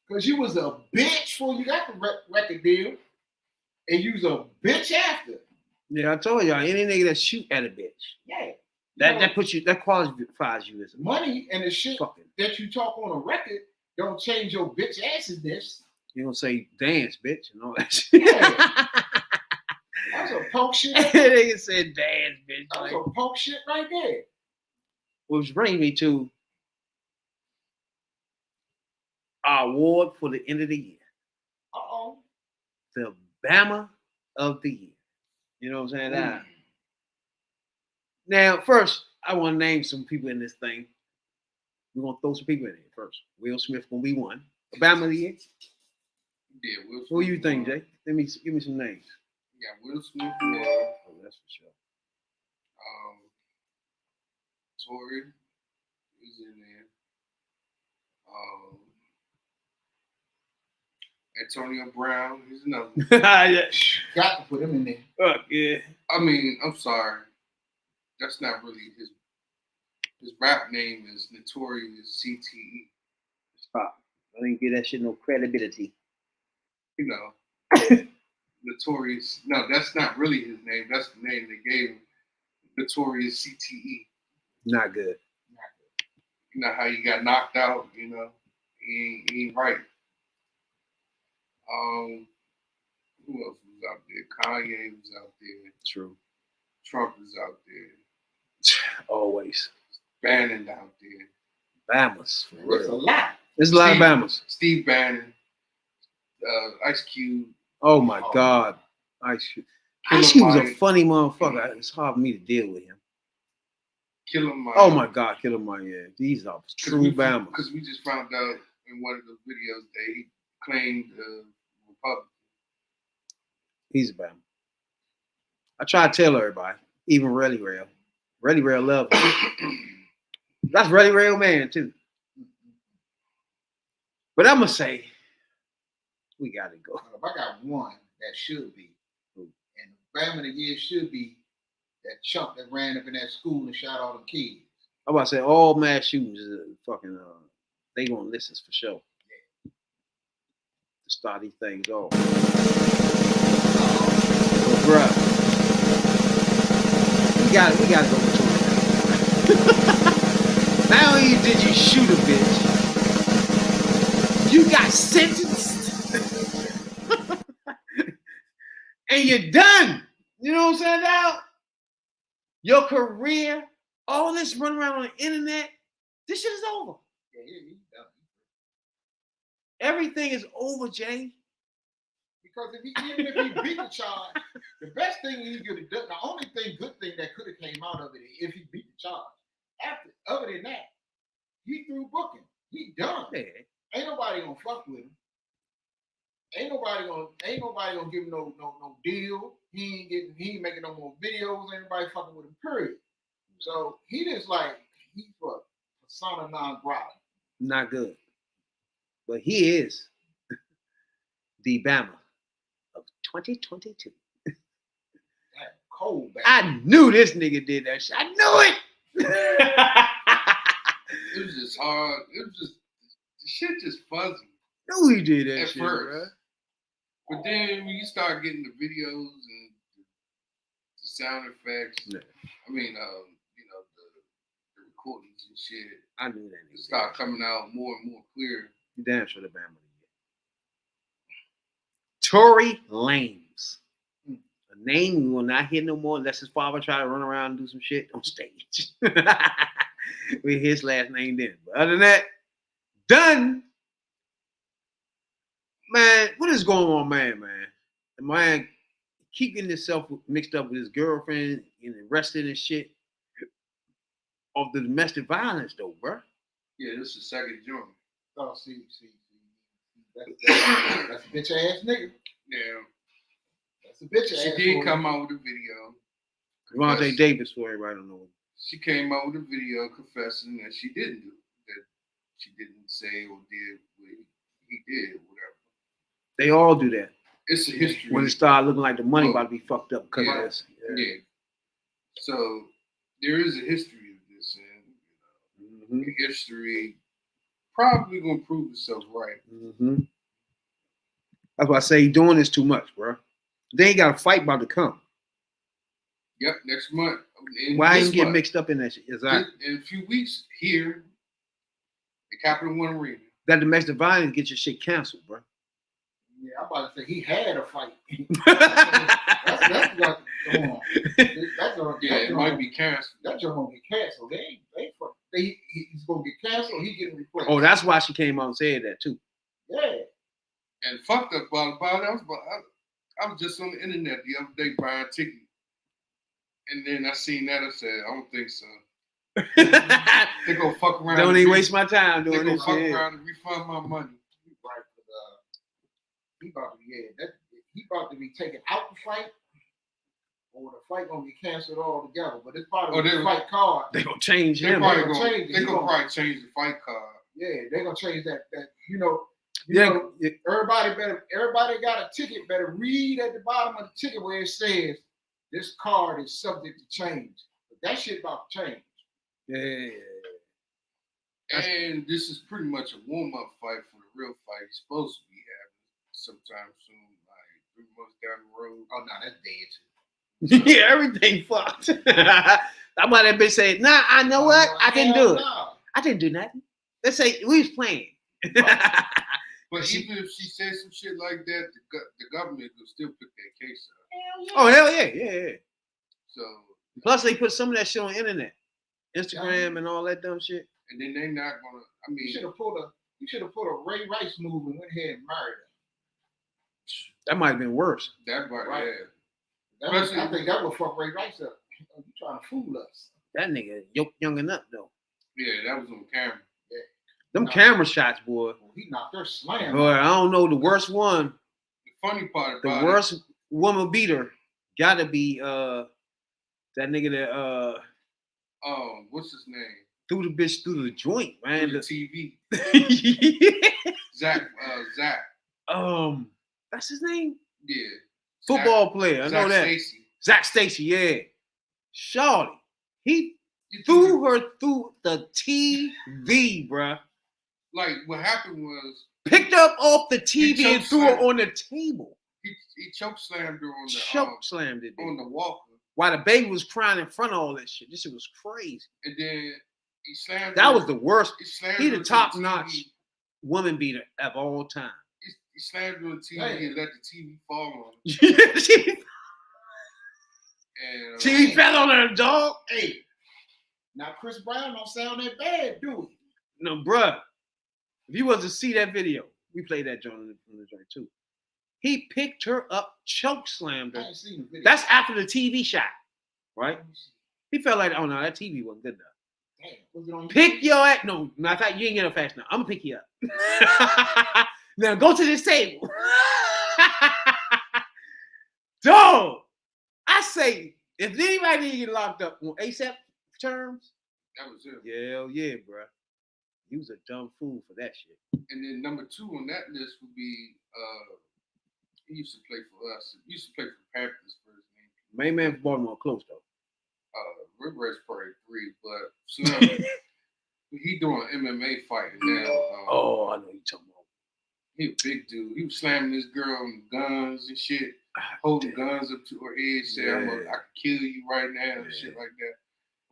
Because you was a bitch before you got the record deal, and you was a bitch after. Yeah, I told y'all, any nigga that shoot at a bitch, Yeah. that puts you, that qualifies you as a Money and the shit fucking. that you talk on a record don't change your bitch assedness. You don't say dance, bitch, and all that shit. Yeah. That's a punk shit. Nigga said dance, bitch. That's Like, a punk shit right there. which brings me to our award for the end of the year, Uh-oh. the Bama of the year. You know what I'm saying? Now, first, I want to name some people in this thing. We're gonna throw some people in here first. Will Smith gonna be one. Bama of the year. yeah. Will Smith Who you think, won. Jay? Give me some names. Yeah, Will Smith won. Oh, that's for sure. Tory is in there. Antonio Brown is another one. Yeah. Got to put him in there. Fuck yeah. I mean, I'm sorry. That's not really his rap name is Notorious CTE. Stop. I didn't give that shit no credibility. You know. Notorious. No, that's not really his name. That's the name they gave him. Notorious CTE. Not good. Not You know how he got knocked out. You know, he ain't right. Who else was out there? Kanye was out there. True. Trump is out there. Always. Bannon out there. Bamas. For It's a real. lot. There's a lot of Steve- Bamas. Steve Bannon. Ice Cube. Oh my Oh. God. Ice Cube Killer was a Mike. funny motherfucker. It's hard for me to deal with him. Killer Mike. Oh my God, Killer Mike. Yeah, these are true Bamas. Because we just found out in one of the videos that he claimed Republican. He's a Bama. I try to tell everybody, even Relly Rail. Relly Rail love him. That's Relly Rail man too. But I'm gonna say, we gotta go. If I got one that should be, Who? and Bama of the year should be that chump that ran up in that school and shot all the kids. I'm about to say all mass shootings is fucking they gonna listen for sure. To start these things off. So, bruh, we gotta go to it. Not only did you shoot a bitch, you got sentenced. And you're done. You know what I'm saying now? Your career, all this running around on the internet, this shit is over. Yeah, he's done. Everything is over, Jay. Because even if he beat the charge, the best thing he could have done, the only good thing that could have came out of it is if he beat the charge. Other than that, he threw booking. He done. Yeah. Ain't nobody gonna fuck with him. Ain't nobody gonna give him no deal. He ain't making no more videos. Ain't nobody fucking with him. Period. So he just like he's a persona non grata. Not good. But he is the Bama of 2022. That cold back. I knew this nigga did that shit. I knew it. It was just hard. It was just the shit just fuzzy Knew he did that at shit, first. bro. But then when you start getting the videos and the sound effects, Yeah. I mean, the recordings and shit I knew that nigga. start coming out more and more clear. You damn sure the Bama of the year. Tory Lanez. A name we will not hear no more unless his father try to run around and do some shit on stage. With his last name then. But other than that, done. Man, what is going on, man? The man keep getting himself mixed up with his girlfriend and arrested and shit of the domestic violence, though, bro. Yeah, this is the second joint. Oh, see. That's a bitch ass nigga. Yeah, That's a bitch ass. she did boy. come out with a video. Devontae Davis, for everybody don't know. She came out with a video confessing that she didn't do that. She didn't say or did what he did, whatever. They all do that. It's a history. When it start looking like the money Oh. about to be fucked up because Yeah. of this. Yeah. So there is a history of this, and Mhm. the history probably gonna prove itself right. Mhm. That's why I say he doing this too much, bro. They ain't got a fight about to come. Yep, next month. In Why this ain't get month, mixed up in that shit? Exactly. in a few weeks here, the Capital One Arena. That domestic violence get your shit canceled, bro. Yeah, I'm about to say he had a fight. That's what going on. Yeah, it might be canceled. That joint gonna get canceled. He's gonna get canceled. He getting replaced. Oh, that's why she came out and said that too. yeah. And fucked up about it. I was just on the internet the other day buying tickets. And then I seen that. I said, I don't think so. They gonna fuck around. Don't and even re- waste my time They doing gonna this fuck shit. around and refund my money. Right, but he about to be taken out the fight, or the fight gonna be canceled altogether. But it's part of the fight card. They gonna change They him. probably gonna gonna, change it. they He gonna gonna- probably change the fight card. Yeah, they're gonna change that. Yeah, Everybody got a ticket. Better read at the bottom of the ticket where it says this card is subject to change. But that shit about to change. yeah. And this is pretty much a warm-up fight for the real fight he's supposed to be having sometime soon, like 3 months down the road. Oh no, that's dead too. Yeah, everything fucked. That's why that bitch said, nah, I know what? I can do it. No. I didn't do nothing. Let's say we was playing. But even if she said some shit like that, the government will still pick that case up. Oh hell yeah. So Plus they put some of that shit on the internet, Instagram and all that dumb shit. and then they're not gonna. I You mean, should have pulled a Ray Rice move and went ahead and married her. That might have been worse. that part, Right. yeah. I think that would fuck Ray Rice up. You trying to fool us? That nigga young enough though. Yeah, that was on camera. Them No. camera shots, boy. Well, he knocked her slam. Boy, I don't know the worst one. The funny part The about worst woman beater gotta be that nigga that what's his name? threw the bitch through the joint, man. Through the TV. Zach. That's his name. Yeah. Football player. I Zach know that. Stacy. Zach Stacy, yeah. Shawty. He You threw her through the TV, bruh. Like what happened was Picked up off the TV and threw her chokeslammed. on the table. he choke slammed her on the Choke slammed it. on the walker, While the baby was crying in front of all that shit. This shit was crazy. and then he slammed. That her- was the worst. He slammed He her the to top TV. notch woman beater of all time. He slammed her on the TV Hey. and let the TV fall on him. she And fell on her, dog. Hey, now Chris Brown don't sound that bad, do he? No, bruh. If you was to see that video, we played that joint on the joint too. He picked her up, choke slammed I her. ain't seen the video. That's after the TV shot, right? He felt like, oh no, that TV wasn't good enough. Damn, was it on Pick your ass. No, matter of fact, you ain't getting up fast now. I'm gonna pick you up. Now go to this table. Dog, I say, if anybody need to get locked up on ASAP terms, that was it. hell yeah, bro. You was a dumb fool for that shit. And then number 2 on that list would be he used to play for us. He used to play for Panthers for his name. Main man for Baltimore close though. Rick Red's probably 3, but Slim, he doing MMA fighting now. Oh, I know you talking about. He a big dude. He was slamming this girl on guns and shit, holding guns up to her head, saying, Yeah. I could kill you right now, and Yeah. shit like that.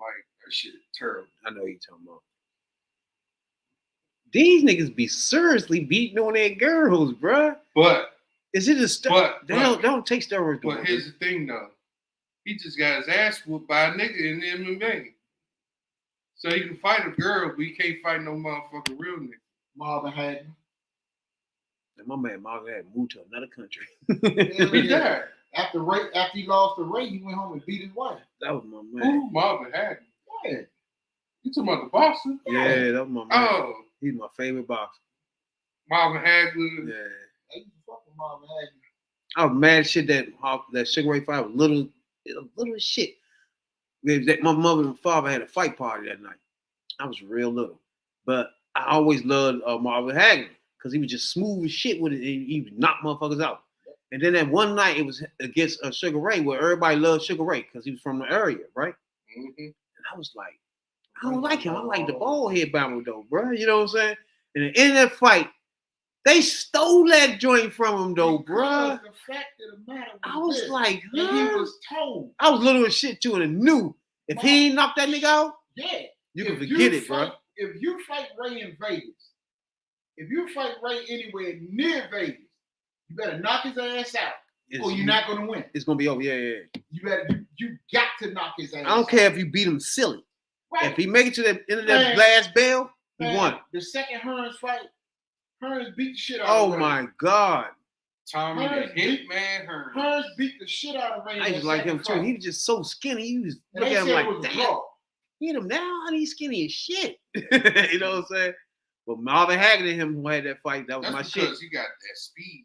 Like, that shit terrible. I know you talking about. These niggas be seriously beating on their girls, bruh. But Is it a stuff? They but- don't take steroids. But here's the thing, though. He just got his ass whooped by a nigga in the MMA. So he can fight a girl, but he can't fight no motherfucking real nigga. Marvin Hagler? And my man Margaret had moved to another country. Hell He yeah. died. After he lost the Ray, he went home and beat his wife. That was my man. Who? Marvin Hagler. Yeah. You talking about the boxer? Yeah, that was my man. Oh, He's my favorite boxer. Marvin Hagler. Yeah. They used to fuck with Marvin Hagler. I was mad shit that Sugar Ray fight was little as shit. That my mother and father had a fight party that night. I was real little. But I always loved Marvin Hagler because he was just smooth as shit with it. He would knock motherfuckers out. And then that one night it was against Sugar Ray where everybody loved Sugar Ray because he was from the area, right? Mm-hmm. And I was like, I don't like him. I like the bald head bomber though, bro. You know what I'm saying? And at the end of that fight, they stole that joint from him though, bro. Because the fact of the matter I was this, like, that he huh? was told, I was little as shit too, and I knew if he ain't knocked that nigga out, yeah. you can if forget it, bro. If you fight Ray in Vegas, if you fight Ray anywhere near Vegas, you better knock his ass out, or you're not gonna win. It's gonna be over. Yeah. You got to knock his ass. I don't care if you beat him silly. Right. If he make it to the end of that Man. last bell, he Man, won. The second Hearns fight, Hearns beat the shit out Oh of Ray. my God. Tommy the Hearns Hitman Hearns. Hearns beat the shit out of Ray. in I that used to like him second too. fight. He was just so skinny. You just And look they at him said like, it was a damn, draw. hit him now. He's skinny as shit. You know what I'm saying? But Marvin Hagler and him who had that fight, that was That's my because shit. he got that speed.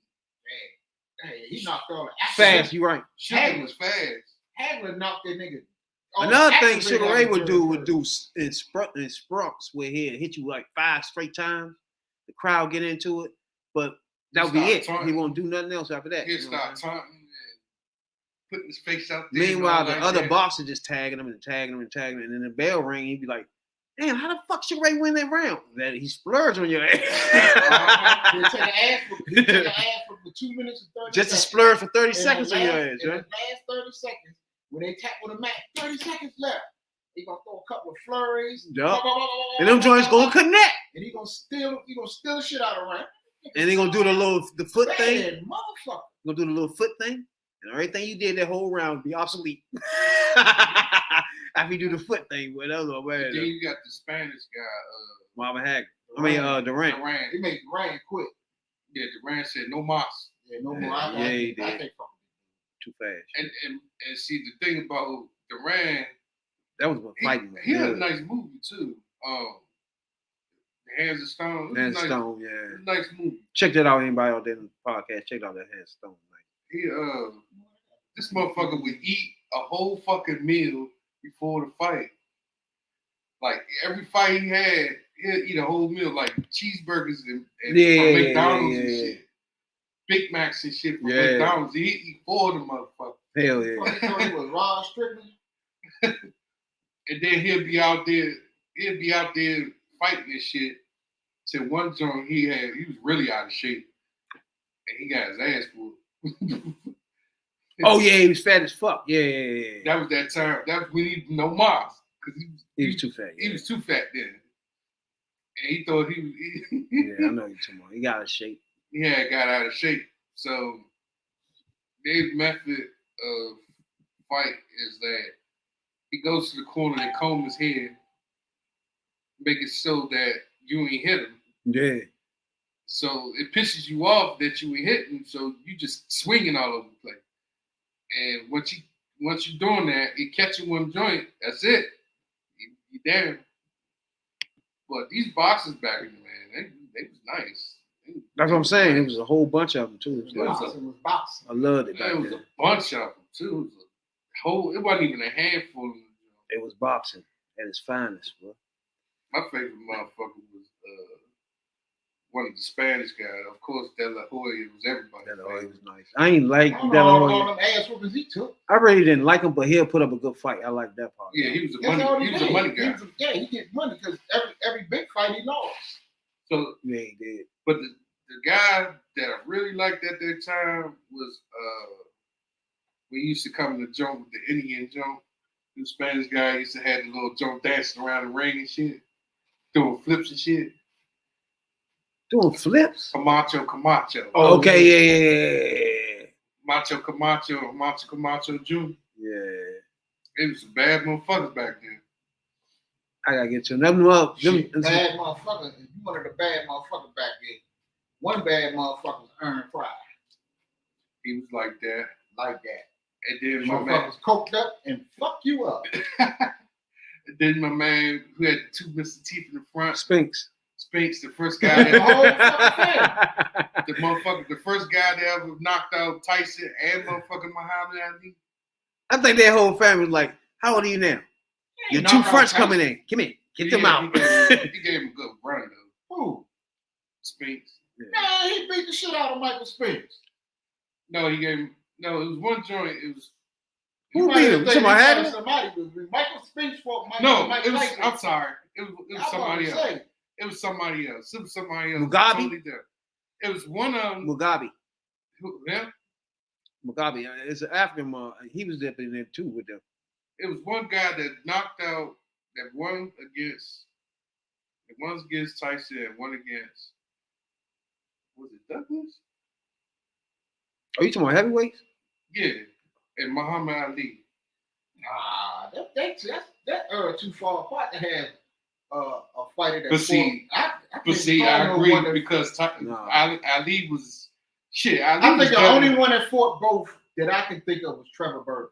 Hey, he knocked all the Fast, you right. Sugar was fast. Hagler knocked that nigga. all Another the thing activated Sugar out Ray of would the do third in spurts where he'd hit you like 5 straight times. The crowd get into it, but that would be Start it. taunting. He won't do nothing else after that. He'd you know what I'm start saying? taunting and putting his face out there. and Meanwhile, all the like other that. boxer just tagging him and tagging him and tagging him, and then the bell ring. He'd be like, "Damn, how the fuck Sugar Ray win that round?" That he splurged on your He'll ass. take an ass for 2 minutes and 30 Just to seconds. splurge for 30 In the seconds on your last- ass, in the right? last 30 seconds, when they tap on the mat, 30 seconds left. He gonna throw a couple of flurries. Yup. And them joints gonna connect. And he gonna steal the shit out of Rand. And they gonna do the foot thing. Man, motherfucker. Gonna do the little foot thing. And everything you did that whole round be obsolete. After you do the foot thing, whatever, man. Then you got the Spanish guy, Marvin Hagler. I mean, Durant. Durant. He made Rand quit. Yeah, Durant said no mas. Yeah, no Yeah, more. I he can't did. fuck Too fast. And see the thing about Durant, That was what fighting was. he had a good. nice movie too. The Hands of Stone. It was Hands a nice, Stone, it yeah. was a nice movie. Check that out, anybody out there in the podcast. Check out that Hands Stone. He this motherfucker would eat a whole fucking meal before the fight. Like every fight he had, he'd eat a whole meal, like cheeseburgers and Yeah, from McDonald's and yeah. shit. Big Macs and shit from Yeah. McDonald's. He'd eat 4 of them motherfuckers. Hell it. yeah. He thought he was Rod Strickland. And then he'll be out there fighting this shit. Till one joint he was really out of shape. And he got his ass whooped. Oh yeah, he was fat as fuck. Yeah. That was that time. That was when he didn't know Mars. Because He was too fat. he was too fat then. And he thought he was Yeah, I know you're talking about. He got a shape. he had got out of shape. So Dave's method of fight is that he goes to the corner and comb his hair, make it so that you ain't hit him. Yeah. So it pisses you off that you ain't hitting, so you just swinging all over the place. And once you're doing that, you catching one joint, that's it. You down. But these boxers back in the man, they was nice. That's what I'm saying. It was a whole bunch of them too. It was like- Boxing was boxing. I loved it back There was then. a bunch of them too. It wasn't even a handful of them. It was boxing at its finest, bro. My favorite motherfucker was one of the Spanish guys. Of course, De La Hoya was everybody's That always favorite. was nice. I ain't like I don't De know La all Hoya. them ass whoopings he took. I really didn't like him, but he'll put up a good fight. I like that part. Yeah, he was a That's all money. He was a did. money guy. He get money because every big fight he lost. So, Yeah, he did. but the guy that I really liked at that time was we used to come to the joint with the Indian joint. The Spanish guy used to have the little joint dancing around the ring and shit, doing flips and shit. Doing flips. Camacho. Oh, okay, yeah. Macho Camacho Jr. Yeah. It was some bad motherfuckers back then. I gotta get to them up. Shit, bad motherfucker. If you wanted a bad motherfucker back then, one bad motherfucker was Aaron Pryor. He was like that. Like that. And then my man, Motherfuckers coked up and fuck you up. and then my man who had two Mr. Teeth in the front, Spinks. Spinks, the first guy that Oh, fucking the first guy that ever knocked out Tyson and motherfucking Muhammad Ali. I think their whole family was like, how old are you now? Your two knocked out fronts Tyson. coming in. Come in. Get them Yeah, out. He gave him a good run though. Who? Spinks. Man, he beat the shit out of Michael Spinks. No, he gave him. No, it was one joint. It was Who beat him? Somebody had him? Somebody was Michael Spinks fought no. Mike It was. Tyson. I'm sorry. It was I was somebody about else. to say, It was somebody else. It was somebody else. Mugabe? Totally different. It was one of them. Mugabe. Yeah. Mugabe. It's an African. He was up in there too with them. It was one guy that knocked out that one against Tyson and one against was it Douglas? Are you talking about heavyweights? Yeah, and Muhammad Ali. nah, that's too far apart to have a fighter that But see, I agree because No. Ali was shit. Ali I was think the done- only one that fought both that I can think of was Trevor Berbick.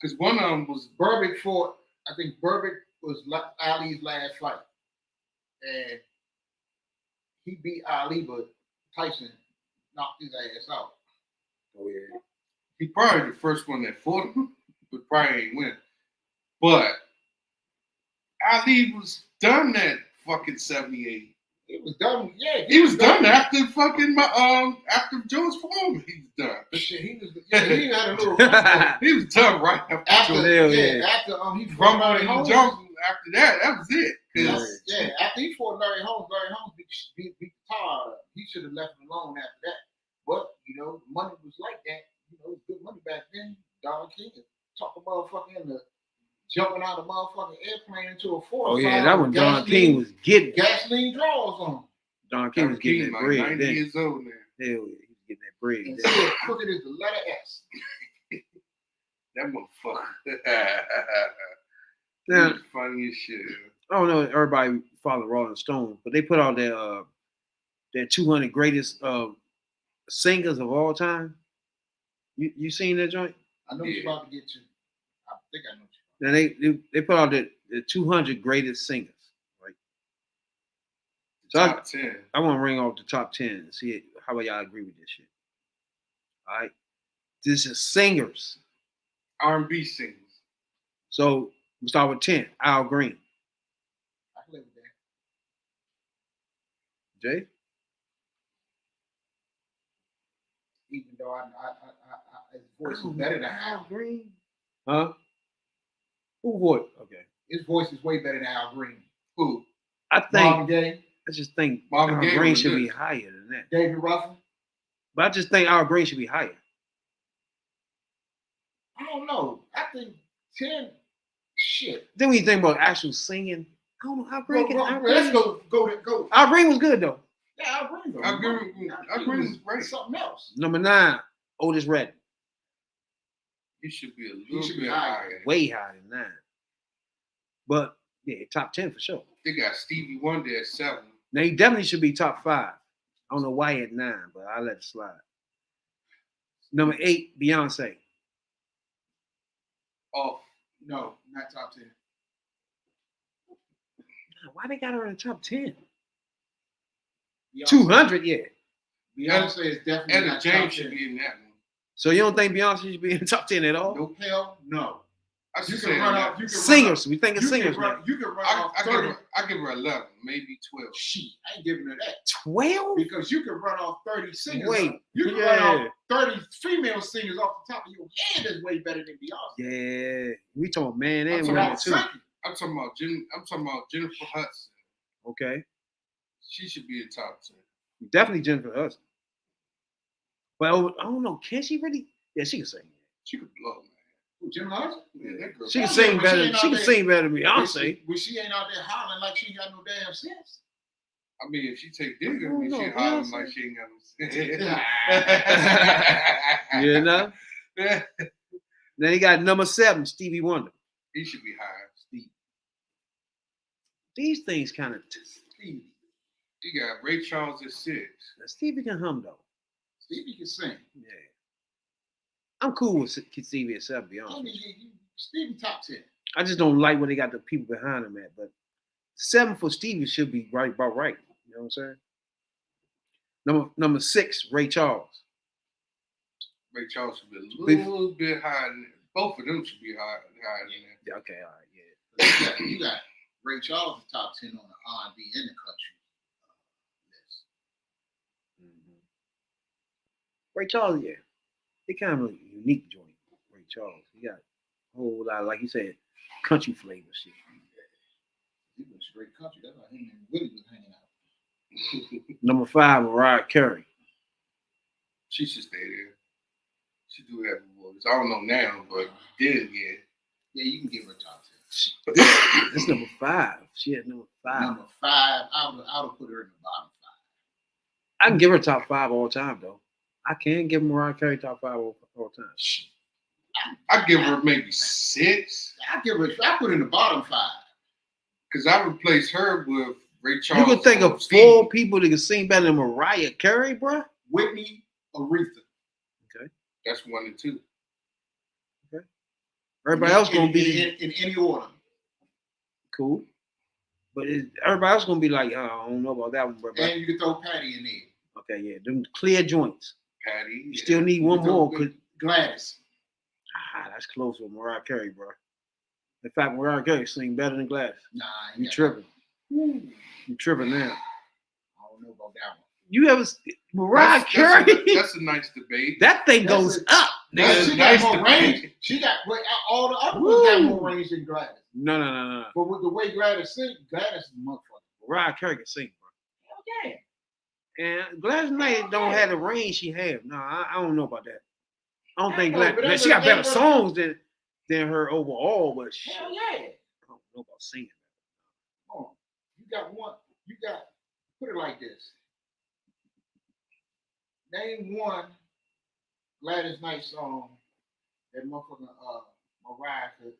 because one of them was Berbick fought, I think Berbick was Ali's last fight. And he beat Ali, but Tyson knocked his ass out. Oh yeah. he probably the first one that fought him, but probably ain't win. But Ali was done at fucking 78. He was done, yeah. He was done after fucking after George Foreman. He was done. He had a little run. He was done right after After, Hell after he From fought out Larry in the Holmes. jungle. After that was it. 'Cause After he fought Larry Holmes beat the tar out of him. He should have left him alone after that. But, money was like that. It was good money back then. Dollar King. Talk about fucking the jumping out of the motherfucking airplane into a forest. Oh yeah, fire that with one Don King was getting. gasoline drawers on. Don King was getting that like bread. 90 Then. years old now. Hell yeah, he was getting that bread. And then. still crooked as the letter S. That motherfucker. Now, He was funny as shit. I don't know if everybody follow Rolling Stone, but they put out their 200 greatest singers of all time. You seen that joint? I know what you're about to get to. I think I know what Now they put out the 200 greatest singers, right? So Top 10. I want to ring off the top 10 and see how about y'all agree with this shit. All right, this is singers. R&B singers. So we start with 10. Al Green. I can live with that. Jay. Even though his voice is better than Al. Green. Huh? Who voice? Okay. His voice is way better than Al Green. Who? I Marvin think Gaye, I just think Marvin Al Gaye Green was should good. be higher than that. David Ruffin. But I just think Al Green should be higher. I don't know. I think 10. Shit. Then when you think about actual singing, I don't know. Al Green. Let's go. Al Green was good though. Yeah, Al Green. though. Al Green is great. Something else. Number 9, Otis Redding. He should be a He little should be bit higher. higher. Way higher than 9. But yeah, top 10 for sure. They got Stevie Wonder at 7. Now he definitely should be top 5. I don't know why he at 9, but I'll let it slide. Number 8, Beyonce. Off. No, not top 10. Why they got her in the top 10? Beyonce. 200, yeah. Beyonce is definitely Etta not James top should 10. be in that one. So you don't think Beyonce should be in the top 10 at all? No, hell, no. I You should can say run 11. off. You can Singers. We Run think off, of singers you now. can run, you can run I off give 30. her, I give her 11, maybe 12. Shit, I ain't giving her that 12? because you can run off 30 singers. Wait, you can run off 30 female singers off the top of your head that's way better than Beyonce. Yeah. We talking man I'm and talking women about too. singing. I'm talking about Jennifer Hudson. Okay. She should be in top 10. Definitely Jennifer Hudson. But I don't know. Can she really? Yeah, she can sing. She could blow, man. Who, Jim Hudson? Yeah, that girl. She can Yeah, sing but she better. ain't She out can there- sing better than Beyonce. When she ain't out there hollering like she ain't got no damn sense. I mean, if she take dick, I don't mean, know, she hollering Beyonce. like she ain't got no You know. Yeah. Then he got number 7, Stevie Wonder. He should be higher. These things kind of. Stevie. You got Ray Charles at 6. Stevie can hum though. Stevie can sing. Yeah. I'm cool with Stevie at 7, to be I honest. mean, Stevie top 10. I just don't like where they got the people behind him at. But 7 for Stevie should be about right. You know what I'm saying? Number 6, Ray Charles. Ray Charles should be a little bit higher than that. Both of them should be higher than that. Yeah, okay, all right, yeah. You got Ray Charles is top 10 on the R&B in the country list. Mm-hmm. Ray Charles, yeah. He kind of a unique joint. Ray Charles. He got a whole lot of, like you said, country flavor shit. He was straight country. That's why him and Willie was hanging out. Number 5, Mariah Carey. She should stay there. She do have a voice. I don't know now, but then, yeah. Yeah, you can give her top 10. This number 5. She had number 5. Number 5, I would have put her in the bottom 5. I can give her top 5 all time though. I can give Mariah Carey top 5 all time. I give her maybe 6. I put her in the bottom 5. Because I replace her with Ray Charles. You can think or of Stevie. 4 people that can sing better than Mariah Carey, bro. Whitney, Aretha. That's 1 and 2. Everybody else gonna be in any order. cool, but everybody else gonna be like, I don't know about that one, bro. And you can throw Patty in there. Okay, yeah, them clear joints. Patty. You still need one more. Gladys. That's close with Mariah Carey, bro. In fact, Mariah Carey sing better than Gladys. Nah, You tripping? You tripping now? I don't know about that one. You ever Mariah Carey? That's a nice debate. That thing goes up, That's nigga. She nice got more to range. me. She got all the other ones got more range than Gladys. No. But with the way Gladys sings, Gladys is a motherfucker. Mariah Carey can sing, bro. Okay. And Gladys Knight don't have the range she have. No, I don't know about that. I don't think know, but Gladys. that's She got what- better that's what- songs than than her overall, but shit, Hell I yeah. don't know about singing. Come on. You got one. You got, put it like this. Name one Gladys Knight song that motherfucking Mariah could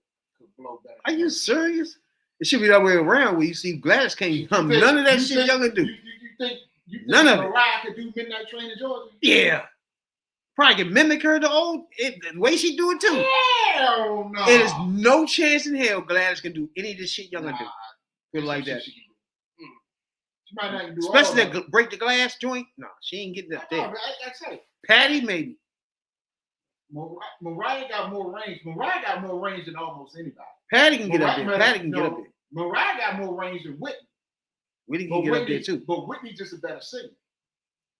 blow better. Are you serious? It should be that way around where you see Gladys can't hum think- none of that you shit think- y'all can do. You think None of it. Mariah could do Midnight Train in Georgia? Yeah. Probably can mimic her the way she do it too. Hell no. It is no chance in hell Gladys can do any of this shit y'all can do. Feel like that. She might not do Especially all of it. that break the glass joint. No, she ain't getting up No, there. but I say, Patty maybe. Mariah got more range. Mariah got more range than almost anybody. Patty can get up Mariah- there. Patty can get no, up there. Mariah got more range than Whitney. Whitney But can get up Whitney, there too. but Whitney's just a better singer.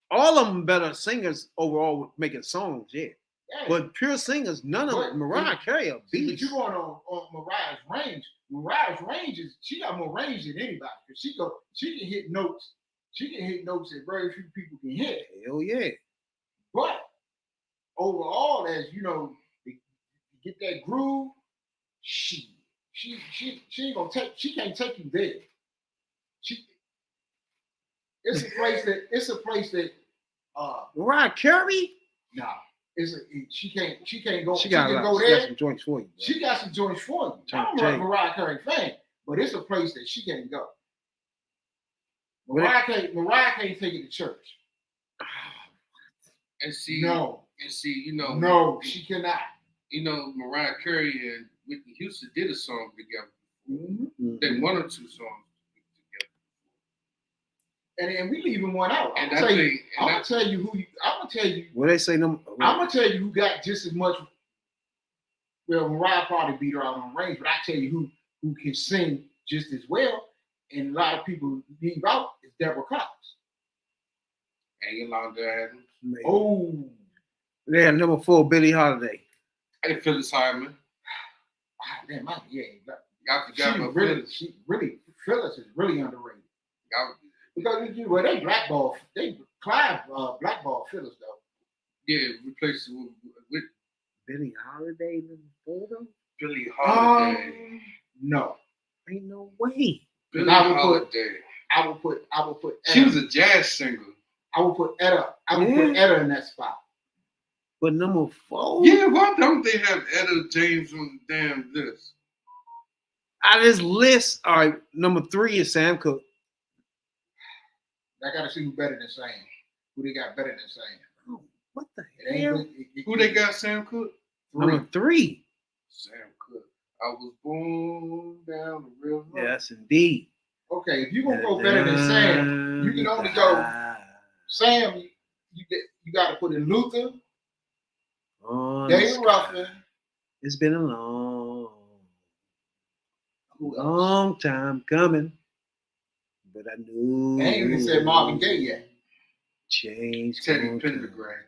All of them better singers overall with making songs, yeah. Yeah. But pure singers, none of But- them. Mariah Carey a See, but beast. you going on Mariah's range. Mariah's range is she got more range than anybody because she can hit notes. She can hit notes that very few people can hit. Hell yeah. But overall, as you know, to get that groove, she ain't gonna take. She can't take you there. It's a place that Mariah Carey? nah. She can't go. She got can a go lot. She got there. some joints for you. Bro. She got some joints for you. Trying I'm to a tell you. Mariah Carey fan, but it's a place that she can't go. But Mariah can't take it to church. And see, No, you know, no, she cannot. You know, Mariah Carey and Whitney Houston did a song together. Mhm. They one or two songs together. And we leaving one out. I'm And gonna I tell you. think, I'm gonna tell you who. I'm gonna tell you. What they say? I'm gonna tell you who got just as much. Well, Mariah probably beat her out on range, but I tell you who can sing just as well. And a lot of people leave out is Deborah Cox. and Yolanda Adams. Oh, They had number 4, Billie Holiday. Hey, Phyllis Hyman. damn, yeah. I forgot about Phyllis. Phyllis is really underrated. Y'all- Because they Clive blackball Phyllis though. Yeah, replaced it with Billie Holiday number 4 though? Billie Holiday. No, Ain't no way. Billie I would Holiday. I will put. She Etta. was a jazz singer. I would put Etta. I would Yeah. put Etta in that spot. But number 4? Yeah, why don't they have Etta James on the damn list? Out of this list, all right, number 3 is Sam Cooke. I gotta see who better than Sam. Who they got better than Sam? Oh, what the It ain't hell? good. Who they got? Sam Cooke? Number 3. Sam Cooke. I was born down the river. Yes, indeed. Okay, if you gonna go better than Sam, you can only go Sam. You got to put in Luther, on David the Ruffin. sky. It's been a Who else? long time coming, but I knew. I ain't even said Marvin Gaye yet. Change. Teddy gonna come. Pendergrass.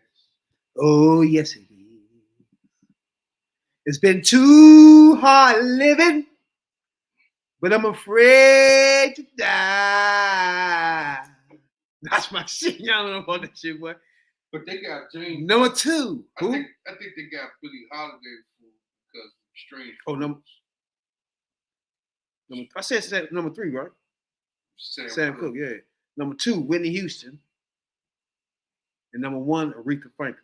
Oh yes, it is. It's been too hard living, but I'm afraid to die. That's my shit. Y'all don't know about that shit, boy. But they got James. Number 2. I Who? think they got Billie Holiday because Strange. Oh, number. I said number 3, right? Sam Cooke, yeah. Number 2, Whitney Houston. And number 1, Aretha Franklin.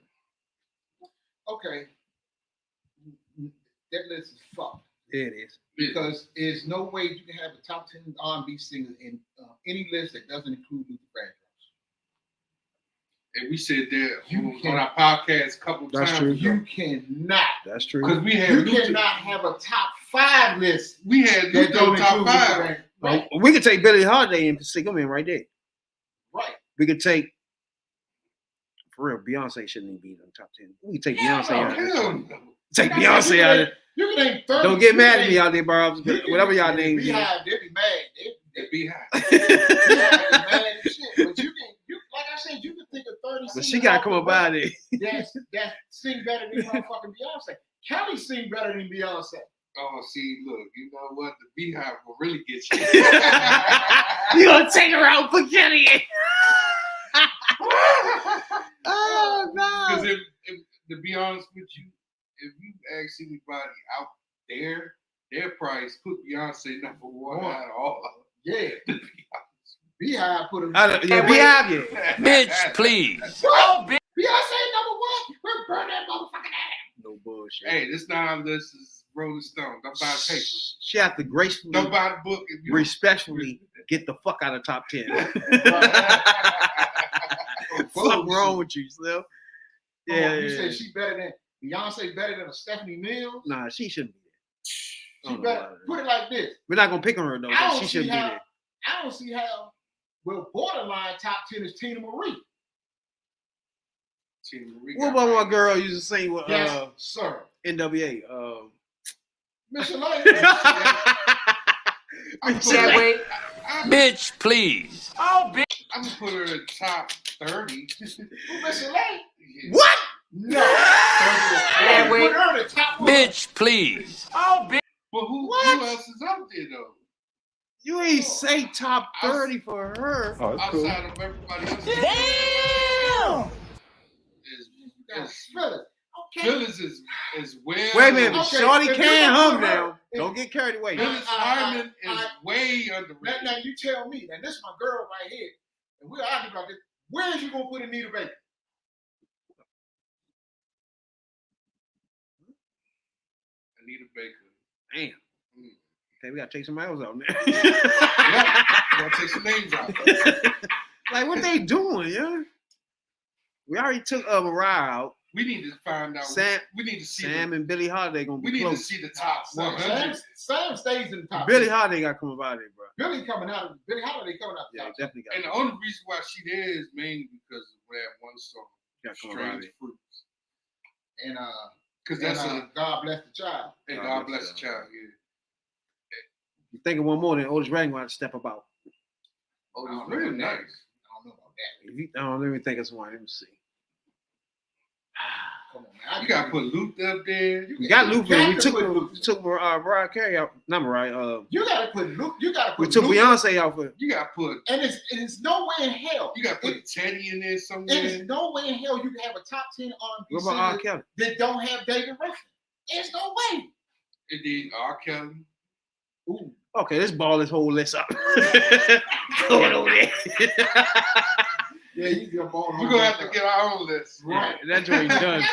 Okay, that list is fucked There it is. because there's no way you can have a top 10 R&B singer in any list that doesn't include Luther Vandross. And we said that You on can't- our podcast a couple That's times. true. You cannot. That's true. Because we had You Luther. cannot have a top 5 list We had that Luther don't on top include Luther 5. Vandross. Right, We could take Billie Holiday and stick him in right there. right. We could take, for real, Beyonce shouldn't even be in the top 10. We could take Hell Beyonce no, out of this. Hell no. Take Beyonce out of it. You can name 30. Don't get you mad can at me name- out there, bro. you can- Whatever y'all names is. Beehive, they be mad. They It be high. Beehive is mad as shit. But you like I said, you can think of 30 But she singers got to off come the up bat out of there. that sing better than motherfucking Beyonce. Kelly sing better than Beyonce. Oh, see, look, you know what? The Beehive will really get you. You gonna take her out for Kenny? Oh Because no! if to be honest with you, if you ask anybody out their price put Beyonce number one out of all. Yeah. Beehive put him. Yeah, Beehive, yeah. Bitch, please. What? Beyonce number one? We're burn that motherfucking ass. No bullshit. Hey, this not this is Rolling Stone. Don't buy the paper. She have to gracefully, Don't buy the book. If you respectfully get the fuck out of top 10. What's wrong with you, Slim? Yeah, You yeah, said yeah. she better than Beyonce better than a Stephanie Mills? Nah, she shouldn't be She there. better put it like this. We're not gonna pick on her though, I but don't she see shouldn't be how. there. I don't see how. Well, borderline top 10 is Tina Marie. Tina Marie What got about my right. girl used to sing with Yes, sir. NWA? Miss Elaine. That way. Bitch, please. I'm gonna put her in top 30. Who Miss Elaine? Yeah. What? No. That way. Put her in the top one. Bitch, please. But who else is up there though? You ain't say top 30 for her. Oh, that's cool. Outside of everybody else. Damn. Is Phyllis. Okay. Phyllis is well. Wait a minute, Okay, Shorty if you can't gonna hum put her- now. Don't get carried away. Phyllis Hyman is way underrated. Now you tell me. Now this is my girl right here, and we're arguing about this. Where is you gonna put Anita Baker? Anita Baker. Damn. Mm. Okay, we gotta take somebody else out now. Yeah, gotta take some names out. Like what they doing, yeah? We already took Mariah out. We need to find out. Sam- we need to see. Sam and Billie Holiday gonna We be need to close. see the top Well, 100. Sam stays in the top. Billie 10. Holiday got to come about it, bro. Billy coming out. Billy Holiday coming out. The Yeah, top 10. definitely got And to the only reason why she there is mainly because of that one song, come about "Strange it. Fruits," And because that's a God bless the child. and God God bless bless the the child. Yeah. You think of one more, then Otis Redding gonna have to step about. Oh, I don't it's know real about that. nice. I don't know about that. If you, I don't even think of someone. Let me see. Come on, man. You gotta put Luther up there. We got Luther. got We to took put Luther. we took Mariah Carey out. Not Mariah. You gotta put Luke. You gotta put. We took Luke. Beyonce out for. You gotta put And it's no way in hell. you gotta put Teddy in there It somewhere. is no way in hell you can have a top 10 R&B What about R. singer Kelly? that don't have David Ruffin. There's no way. And then R. Kelly. Ooh. Okay, let's ball this whole list up. Going over there. Yeah, you jump on. We're gonna have to get our own list. Right. That joint done.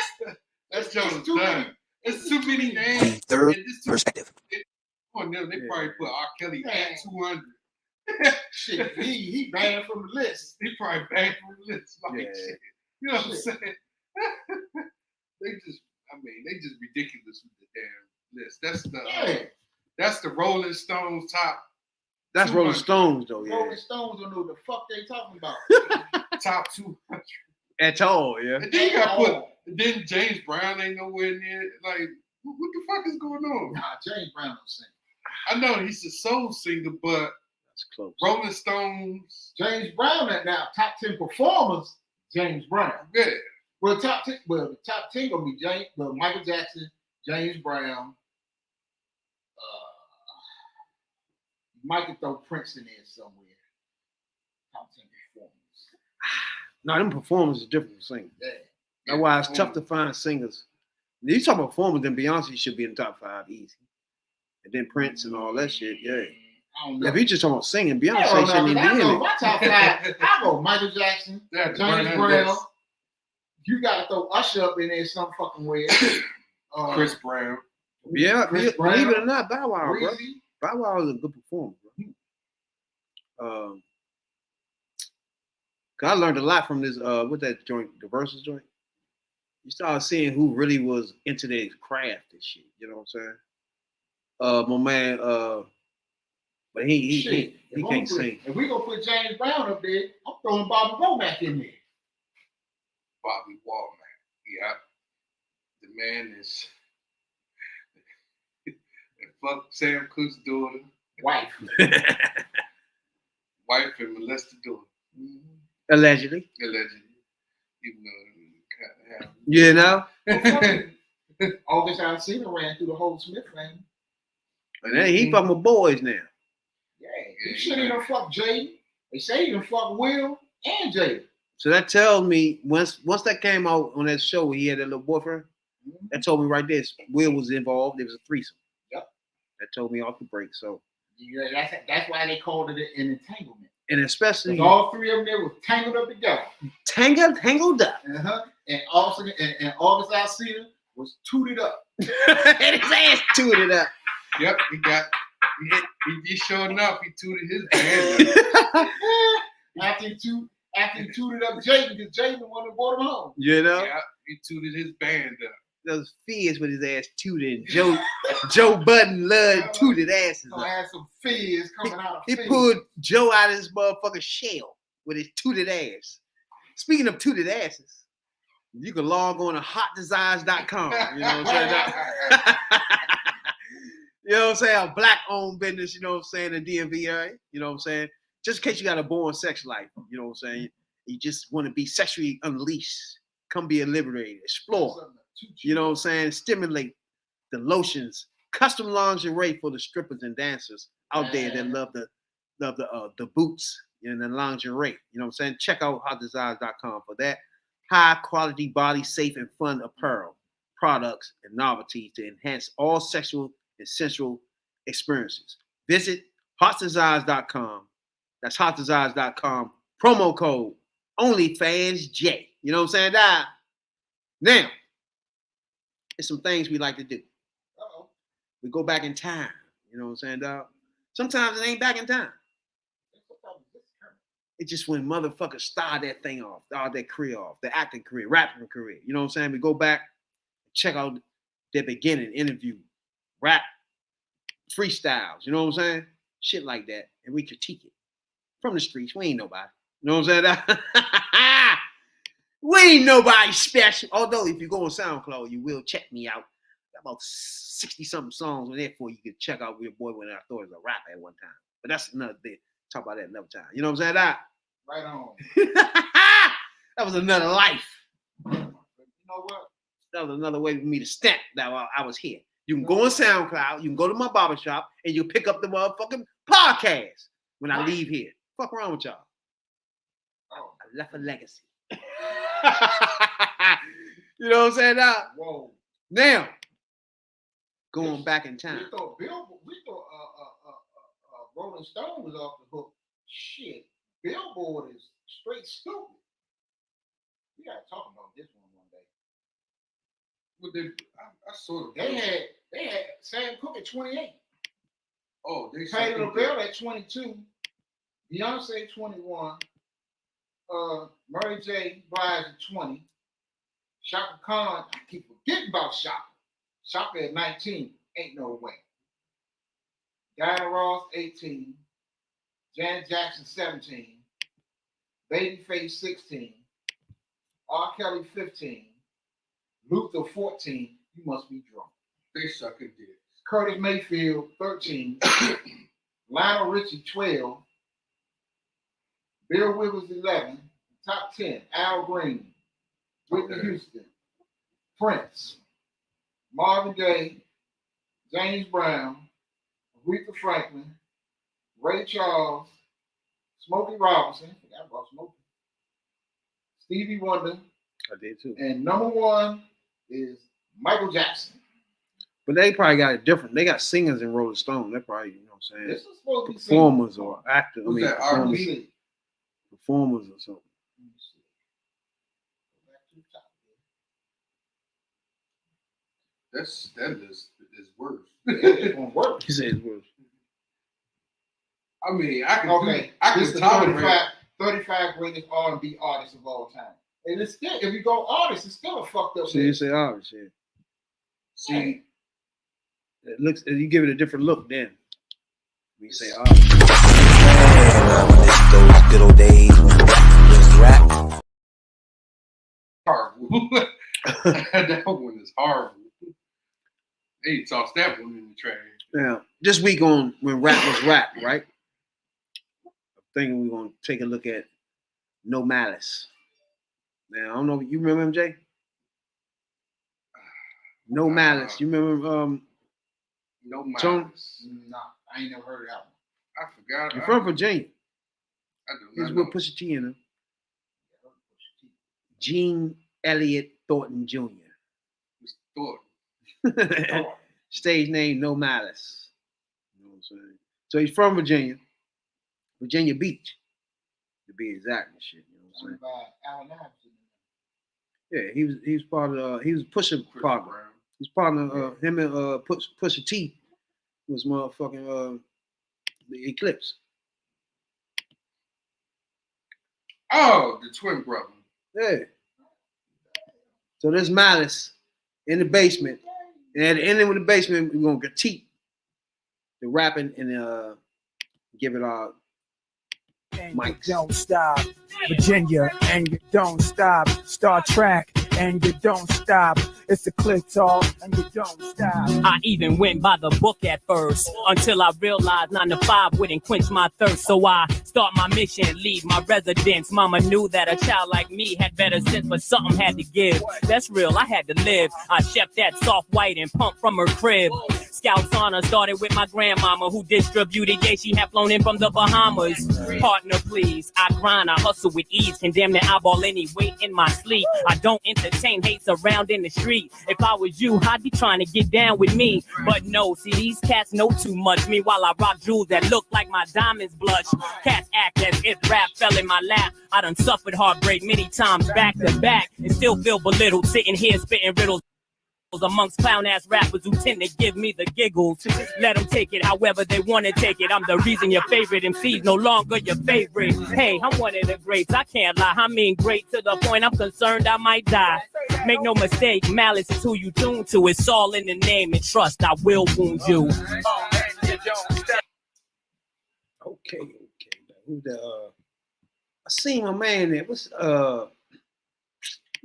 That's It's Jones too done. many. It's too many names. Third And it's too- perspective. on them, they Yeah. probably put R. Kelly Man. at 200. Shit, he banned from the list. He probably banned from the list. Like, Yeah. shit. You know what I'm Shit. saying? they just ridiculous with the damn list. That's the Rolling Stones top That's Rolling 200. Stones though, yeah. Rolling Stones don't know what the fuck they talking about. top 200. At all, yeah. And then you got put. Oh, Then James Brown ain't nowhere near. Like, what the fuck is going on? nah, James Brown don't sing. I know he's a soul singer, but That's close. Rolling Stones, James Brown at now top 10 performers. James Brown. yeah. Well, the top 10 gonna be Michael Jackson, James Brown. Might could throw Prince in there somewhere. Top 10 performers. No, them performers is different from singing. Yeah. That's why it's tough to find singers. You talk about performers, then Beyonce should be in the top 5 easy. And then Prince and all that shit, yeah. I don't know. If you just talking about singing, I Beyonce don't shouldn't know. even be in it. My top 5. I go Michael Jackson, Yeah, James Brown. You gotta throw Usher up in there some fucking way. Chris Brown. Yeah, Chris believe it Brown, or not, Bow Wow, bro. Breezy. Bow Wow is a good performer, bro. 'Cause I learned a lot from this. What that joint, the Versus joint. You start seeing who really was into their craft and shit. You know what I'm saying? My man. But he Shit. can't sing. If we gonna put James Brown up there, I'm throwing Bobby Womack in there. Bobby Womack. Yeah. The man is. Fuck Sam Cooke's daughter. Wife. Wife and molested daughter. Allegedly. Allegedly. Even though it You know? kind of August Alsina ran through the whole Smith family. And then he fucking with boys now. Yeah. Yeah, He should even fuck Jaden. They say he even fuck Will and Jaden. So that tells me once that came out on that show where he had that little boyfriend, that told me right there Will was involved. There was a threesome. that told me off the break. So, Yeah, that's why they called it an entanglement. and especially 'Cause all three of them, they were tangled up together. tangled up. And also, and August Alsina was tooted up. And his ass tooted up. Yep, he sure enough, he tooted his band up. After he tooted up Jaden, because Jaden the one that brought him home. You know, Yeah, he tooted his band up. those fizz with his ass tooted. Joe Budden loved tooted asses. So I had some fizz coming out of He fizz. pulled Joe out of his motherfucking shell with his tooted ass. Speaking of tooted asses, you can log on to hotdesigns.com. You know what I'm saying? You know what I'm saying? A black-owned business, you know what I'm saying, in DMV area. You know what I'm saying? Just in case you got a boring sex life, you know what I'm saying? You just want to be sexually unleashed. Come be liberated. Explore. You know what I'm saying? Stimulate the lotions. Custom lingerie for the strippers and dancers out there that love the boots and the lingerie. You know what I'm saying? Check out hotdesigns.com for that. High quality, body safe, and fun apparel, products, and novelties to enhance all sexual and sensual experiences. Visit hotdesigns.com. That's hotdesigns.com. Promo code OnlyFansJ. You know what I'm saying? Now, there's some things we like to do. Uh-oh. We go back in time. You know what I'm saying, dog? Sometimes it ain't back in time. It's just when motherfuckers start that thing off, start their career off, their acting career, rapping career. You know what I'm saying? We go back, check out their beginning, interview, rap, freestyles. You know what I'm saying? Shit like that. And we critique it. From the streets, we ain't nobody. You know what I'm saying? We ain't nobody special. Although if you go on SoundCloud, you will check me out. Got about 60-something songs on there for you can check out your boy when I thought it was a rapper at one time. But that's another thing. Talk about that another time. You know what I'm saying? Right on. That was another life. You know what? That was another way for me to stamp that I was here. You can go on SoundCloud, you can go to my barbershop, and you pick up the motherfucking podcast when I leave here. Fuck around with y'all. Oh. I left a legacy. You know what I'm saying? Whoa. Now, going back in time. We thought Rolling Stone was off the hook. Shit. Billboard is straight stupid. We gotta talk about this one day. But I sort of. They had Sam Cooke at 28. Oh, they Patti LaBelle at 22. Beyonce 21. Mary J. Blige at 20. Shaka Khan, I keep forgetting about Shaka. Shaka at 19. Ain't no way. Diana Ross 18. Janet Jackson 17. Babyface 16. R. Kelly 15. Luther 14. You must be drunk. They suck at this. Curtis Mayfield 13. Lionel Richie 12. Bill Withers 11. Top 10. Al Green. Whitney Houston. Prince. Marvin Gaye. James Brown. Aretha Franklin. Ray Charles. Smokey Robinson. Forgot about Smokey. Stevie Wonder. I did too. And number one is Michael Jackson. But they probably got it different. They got singers in Rolling Stone. They probably, you know what I'm saying, This is supposed to be performers or actors. Who's that? Performers, R&B. performers or something. Let me see. Go back to the top That list is worse. here. It's gonna work. He said it was. I mean, I can Okay, I this can is tolerate. 35 greatest R&B artists of all time. And it's still, if you go artists, it's still a fucked up See, you list. say obvious, yeah. See, It looks, you give it a different look then. We say obvious. Those good old days when it was rap. horrible. That one is horrible. They tossed that one in the trash. Now, this week on when rap was rap, right? I'm thinking we're gonna take a look at No Malice. Now, I don't know, you remember MJ? No Malice. You remember No Tone? malice. Nah, I ain't never heard of that one. I forgot. you're from Virginia. I do He's not with know. Pusha T in him. Gene Elliott Thornton Jr. Mr. Thornton. Stage name No Malice. what I'm saying? So he's from Virginia Beach, to be exact and shit. You know what I'm saying? By Allen Iverson. Yeah, he was part of he was Pusha Chris partner. Brown. He's partner him and Pusha T was motherfucking the Eclipse. Oh, the twin brother. Yeah. So there's Malice in the basement, and at the end of the basement, we're gonna critique the rapping and give it our mics. Don't stop, Virginia, and you don't stop. Star Trek, and you don't stop. It's a click talk, and you don't stop. I even went by the book at first, until I realized 9 to 5 wouldn't quench my thirst. So I start my mission, leave my residence. Mama knew that a child like me had better sense, but something had to give. That's real, I had to live. I chef that soft white and pump from her crib. Scouts honor started with my grandmama, who distributed. Yeah, she had flown in from the Bahamas. Partner, please. I grind, I hustle with ease. Condemn the eyeball any weight in my sleep. I don't entertain hates around in the street. If I was you, I'd be trying to get down with me. But no, see, these cats know too much. Meanwhile, I rock jewels that look like my diamonds blush. Cats act as if rap fell in my lap. I done suffered heartbreak many times back to back, and still feel belittled, sitting here spitting riddles amongst clown-ass rappers who tend to give me the giggles. Let them take it however they want to take it. I'm the reason your favorite MC's no longer your favorite. Hey, I'm one of the greats, I can't lie. I mean great to the point I'm concerned I might die. Make no mistake, Malice is who you tune to. It's all in the name, and trust I will wound you. Okay. Who the I seen my man there. What's that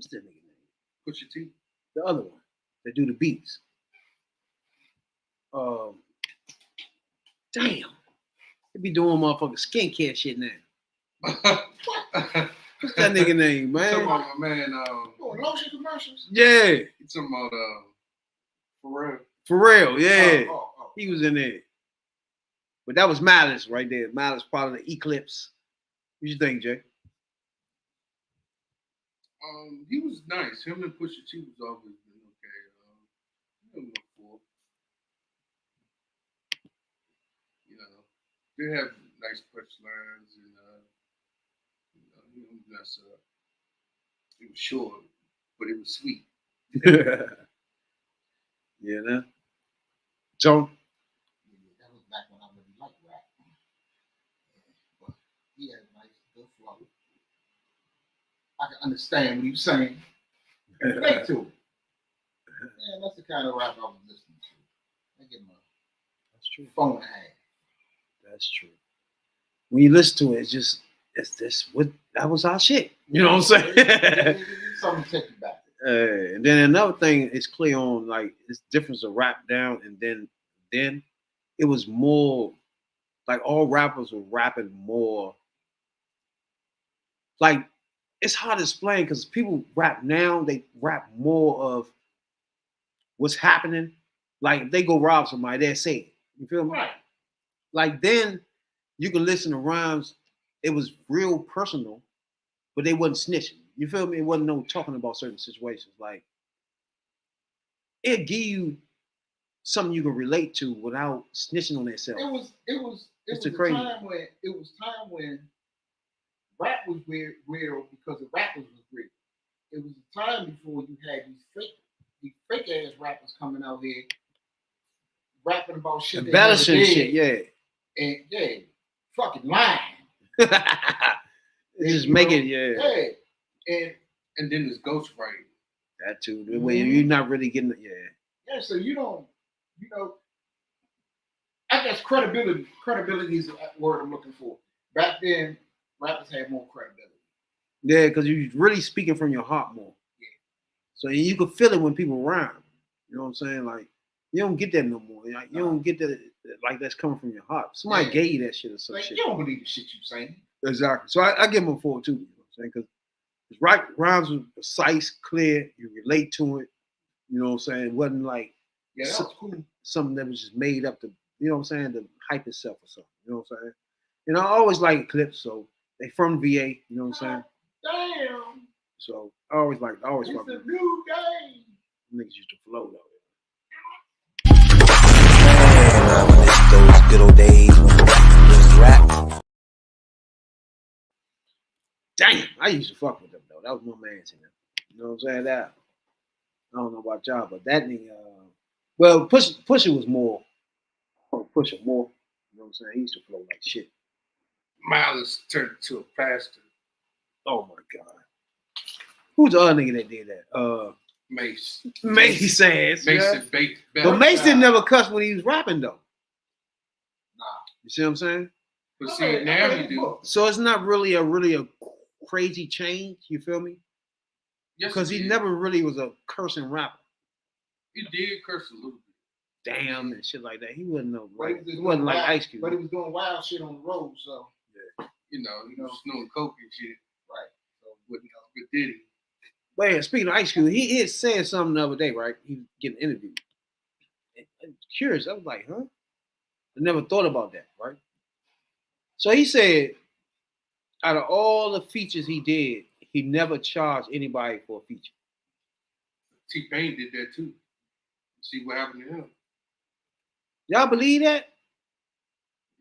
nigga name? Pusha T. The other one that do the beats. Damn. They be doing motherfucking skincare shit now. What's that nigga name, Talking man? about my man. Oh, lotion commercials. Yeah, You talking about Pharrell? for real, yeah. Oh. He was in there. But that was Malice right there. Malice part of the Eclipse. What you think, Jay? He was nice. Him and Pusha T was always been okay. You know, they have nice punchlines and he was nice. It was short, but it was sweet. Yeah, nah. Joe? That was back when I really liked rap. But he had a nice, good flow. I can understand what he was saying. Relate to it. Yeah, that's the kind of rap I was listening to. I get my That's true. phone hang. That's true. When you listen to it, it's this what that was our shit. You know what I'm saying? Something to take you back. And then another thing is clear on like this difference of rap down, and then it was more like all rappers were rapping more. Like it's hard to explain because people rap now, they rap more of what's happening. Like if they go rob somebody, they'll say it. You feel me? Right. Like then you can listen to rhymes. It was real personal, but they wasn't snitching. You feel me? It wasn't no talking about certain situations. Like it give you something you can relate to without snitching on themselves. It was It's a crazy. time when rap was weird because the rappers was weird. It was a time before you had these fake ass rappers coming out here rapping about shit. Embellishing they never shit, did, yeah. and fucking lying. Just You make know? it, yeah. And then there's ghostwriting. That too. The way you're not really getting it, yeah. Yeah, so you don't, I guess credibility is the word I'm looking for. Back then, rappers had more credibility. Yeah, because you're really speaking from your heart more. Yeah. So you can feel it when people rhyme. You know what I'm saying? Like you don't get that no more. Like, you don't get that like that's coming from your heart. Somebody Yeah. gave you that shit or some Like, shit. you don't believe the shit you saying. Exactly. So I give them a 4 too. You know what I'm saying? Because rhymes was precise, clear. You relate to it. You know what I'm saying? It wasn't like Yeah, that was cool. something that was just made up to, you know what I'm saying, to hype itself or something. You know what I'm saying? And I always like Clips, so they from VA. You know what I'm saying? Damn, So I always fuck it's a with them. new game. Niggas used to flow though. Reminisce those good old Damn, I used to fuck with them though. That was my man to them. You know what I'm saying? That I don't know about y'all, but that nigga. Well, Pusha was more. Pusha more. You know what I'm saying? He used to flow like shit. Miles turned into a pastor. Oh my god. Who's the other nigga that did that? Mace. Mace ass. Mason baked. But Mace didn't never cuss when he was rapping though. Nah. You see what I'm saying? But see, now he do. So it's not really a crazy change. You feel me? Yes, Because he did. never really was a cursing rapper. He did curse a little bit. Damn and shit like that. He wasn't no But like he he was wasn't doing like wild- Ice Cube. But he was doing wild shit on the road, so He was snorting coke and shit. right. So With Diddy. But yeah, speaking of Ice Cube, he had said something the other day, right? He was getting interviewed. I'm curious. I was like, huh? I never thought about that, right? So he said, out of all the features he did, he never charged anybody for a feature. T-Pain did that too. See what happened to him? Y'all believe that?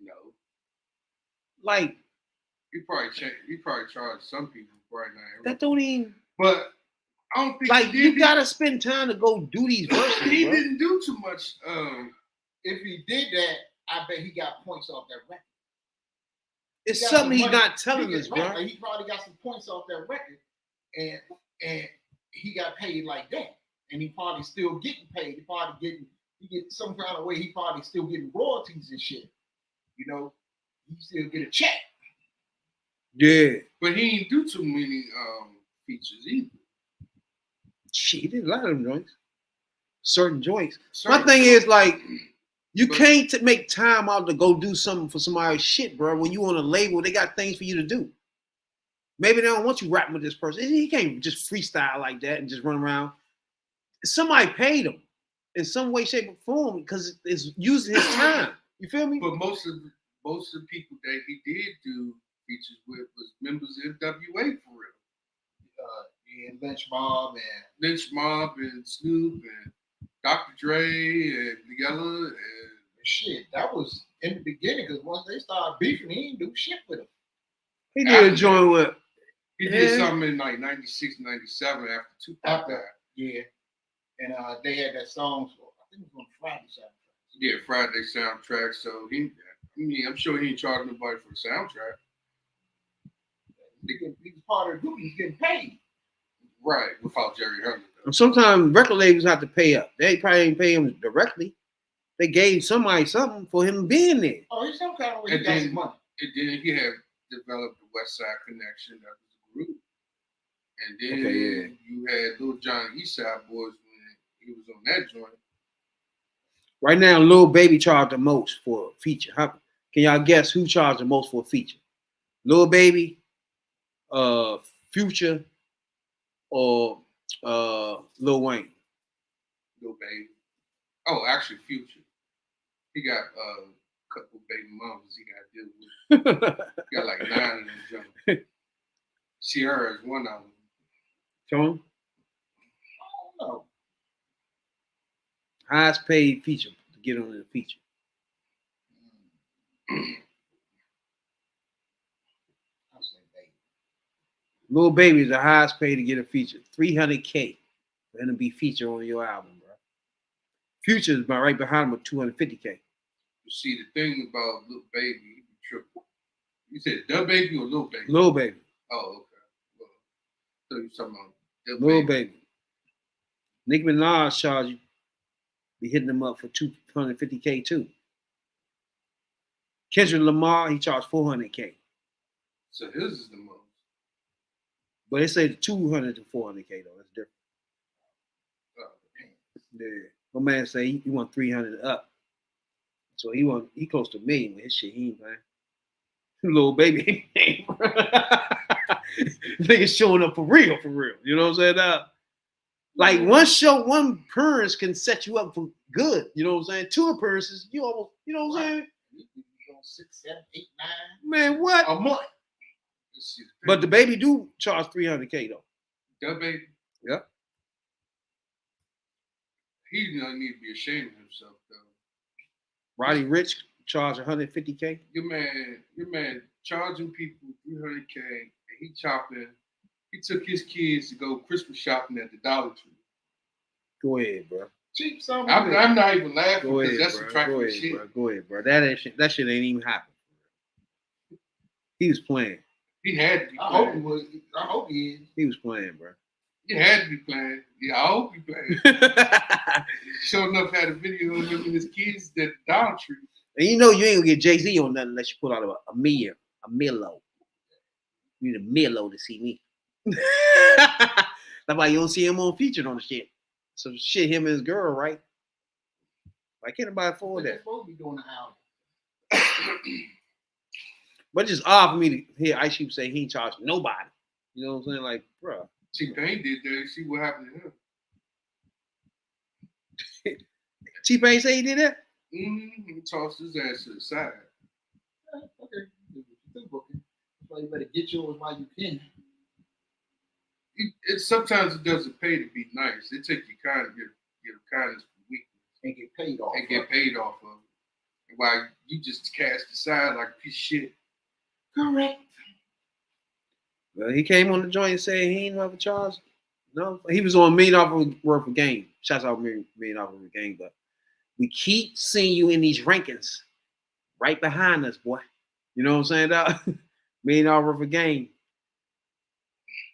No. Like, He probably charged some people right now. that don't even But I don't think like he you did. gotta spend time to go do these verses. He bro. didn't do too much. if he did that, I bet he got points off that record. It's He got something some he's money. not telling He us, get- right, bro. like, he probably got some points off that record, and he got paid like that, and he probably still getting paid. He get some kind of way. He probably still getting royalties and shit. You know, he still get a check. Yeah. But he didn't do too many features either. Shit, he did a lot of them joints. Certain joints. Certain My thing is like, you But- can't make time out to go do something for somebody's shit, bro. When you on a label, they got things for you to do. Maybe they don't want you rapping with this person. He can't just freestyle like that and just run around. Somebody paid him in some way, shape, or form because it's using his time. You feel me? But most of the people that he did do features with was members of NWA for real. And Lynch Mob and Lynch Mob and Snoop and Dr. Dre and Yella and shit. That was in the beginning because once they started beefing, he didn't do shit with him. He did a joint with. he did Yeah. something in like 96, 97 after Tupac After- died. Yeah, and they had that song. I think it was on Friday soundtrack. Yeah, Friday soundtrack. So I'm sure he ain't charging nobody for the soundtrack. He was part of the group. He's getting paid. Right, without Jerry Herbert. Sometimes record labels have to pay up. They probably ain't pay him directly. They gave somebody something for him being there. Oh, he's some kind of way he And got then- some money. And then he had developed the West Side Connection. That was a group. And then Okay, yeah. you had Lil Jon East Side Boys when he was on that joint. Right now, Lil Baby charged the most for a feature. Can y'all guess who charged the most for a feature? Lil Baby, Future, or Lil Wayne? Lil Baby. Oh, actually, Future. He got a couple baby mamas he got to deal with. He got like 9 of them jumps. Sierra is one of them. Tone? I don't know. Highest paid feature to get on the feature. I'll say baby. Lil Baby is the highest paid to get a feature. $300K for him to be featured on your album, bro. Future is right behind him with $250K. You see, the thing about Lil Baby, he be triple. You said Da Baby or Lil Baby? Lil Baby. Oh, okay. Well, so you talking about Da Lil Baby. Nicki Minaj charge you. Be hitting them up for $250K too. Kendrick Lamar, he charged $400K. So his is the most. But they say $200 to $400K though. That's different. Yeah. My man say he want 300 up. So he close to $1 million with his shit. He ain't man. Lil Baby ain't niggas showing up for real. You know what I'm saying? Like one show, one appearance can set you up for good. You know what I'm saying? 2 appearances, you almost, you know what I'm saying? You on 6, 7, 8, 9 Man, what? A month. Let's see the But the Baby do charge $300K though. Da Baby. Yep. He don't need to be ashamed of himself though. Roddy Rich charge $150K. Your man charging people $300K, and he chopping. He took his kids to go Christmas shopping at the Dollar Tree. Go ahead, bro. Cheap something. I'm not even laughing Go because ahead, that's bro. some trifling Go ahead, shit. bro. Go ahead, bro. That shit ain't even happen. He was playing. He had to be I hope he playing. was. I hope he is. He was playing, bro. He had to be playing. Yeah, I hope he playing. And Sure enough, had a video of him and his kids at the Dollar Tree. you know you ain't gonna get Jay-Z on nothing unless you put out a Milo. You need a Milo to see me. That's why you don't see him on featured on the shit. So shit, him and his girl, right? Why can't nobody afford They're that? supposed to be doing the album. But it's just odd for me to hear Ice Cube say he ain't charged nobody. You know what I'm saying? Like, bro. T-Pain did that. See what happened to him. T-Pain say he did that? He tossed his ass to the side. Okay. Do booking. So you better get yours while you can. Sometimes it doesn't pay to be nice. It takes your kindness for weakness And get paid off. and get paid off of it. And while you just cast aside like a piece of shit. Correct. Well, he came on the joint and said he ain't never charged. No, he was on $1 million worth of game. Shouts out $1 million worth of game, but we keep seeing you in these rankings right behind us, boy. You know what I'm saying, dog? $1 million worth of game.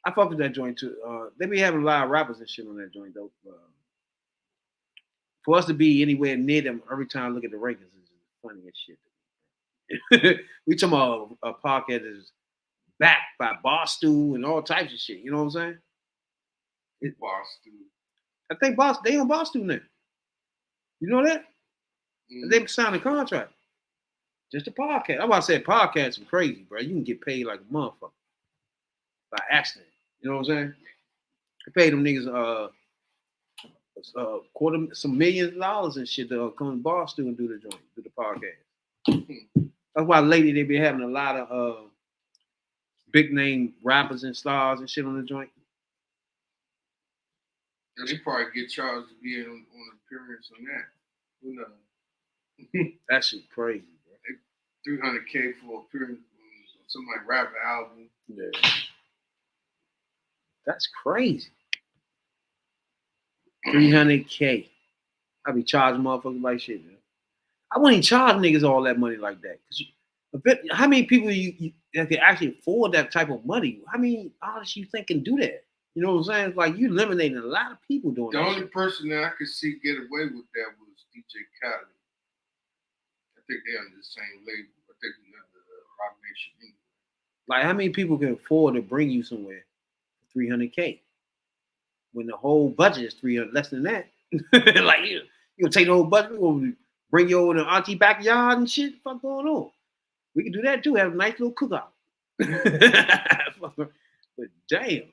I fuck with that joint too. They be having a lot of rappers and shit on that joint though. For us to be anywhere near them every time I look at the rankings is funny as shit. We talking about a podcast that is backed by Barstool and all types of shit. You know what I'm saying? Boss, dude. I think they on Barstool now. You know that? They signed a contract. Just a podcast. I'm about to say podcasts are crazy, bro. You can get paid like a motherfucker by accident. You know what I'm saying? They paid them niggas some millions of dollars and shit to come to Barstool and do the joint, do the podcast. That's why lately they be having a lot of big name rappers and stars and shit on the joint. And they probably get charged to be on appearance on that. Who knows? That shit crazy, bro. $300K for appearance on somebody rap album. Yeah. That's crazy. $300K. I be charging motherfuckers like shit, man. I wouldn't even charge niggas all that money like that. How many people you that can actually afford that type of money? How many artists you think can do that? You know what I'm saying? It's like you eliminating a lot of people doing The that. only shit. person that I could see get away with that was DJ Khaled. I think they're under the same label. I think they're under Rock Nation anyway. Like how many people can afford to bring you somewhere for $300K when the whole budget is $300, less than that? Like you gonna take the whole budget, we gonna bring you over to auntie backyard and shit. What the fuck going on? We can do that too. Have a nice little cookout. But damn,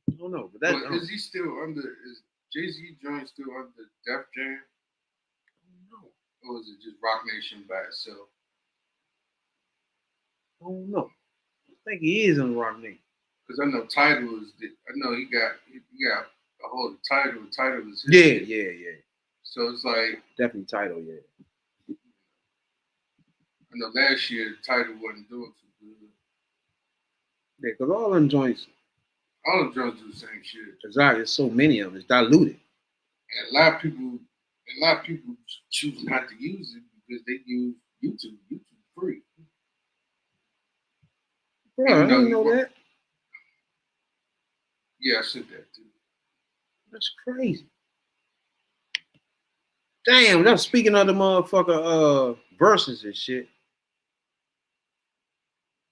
I don't know. But that's But is he still under? Is Jay-Z joint still under Def Jam? Or is it just Rock Nation by itself? I don't know. I think he is on Rock Nation. Because I know Tidal is. I know he got a hold of Tidal. Tidal is. his Yeah, shit. yeah. So it's like Definitely title, yeah. I know last year Tidal wasn't doing too good. Yeah, because all them joints, All the drugs do the same shit. there's so many of them, it's diluted. And a lot of people choose not to use it because they use YouTube. YouTube free. Bro, I Even though didn't you know work- that. Yeah, I said that too. That's crazy. Damn, that's speaking of the motherfucker verses and shit.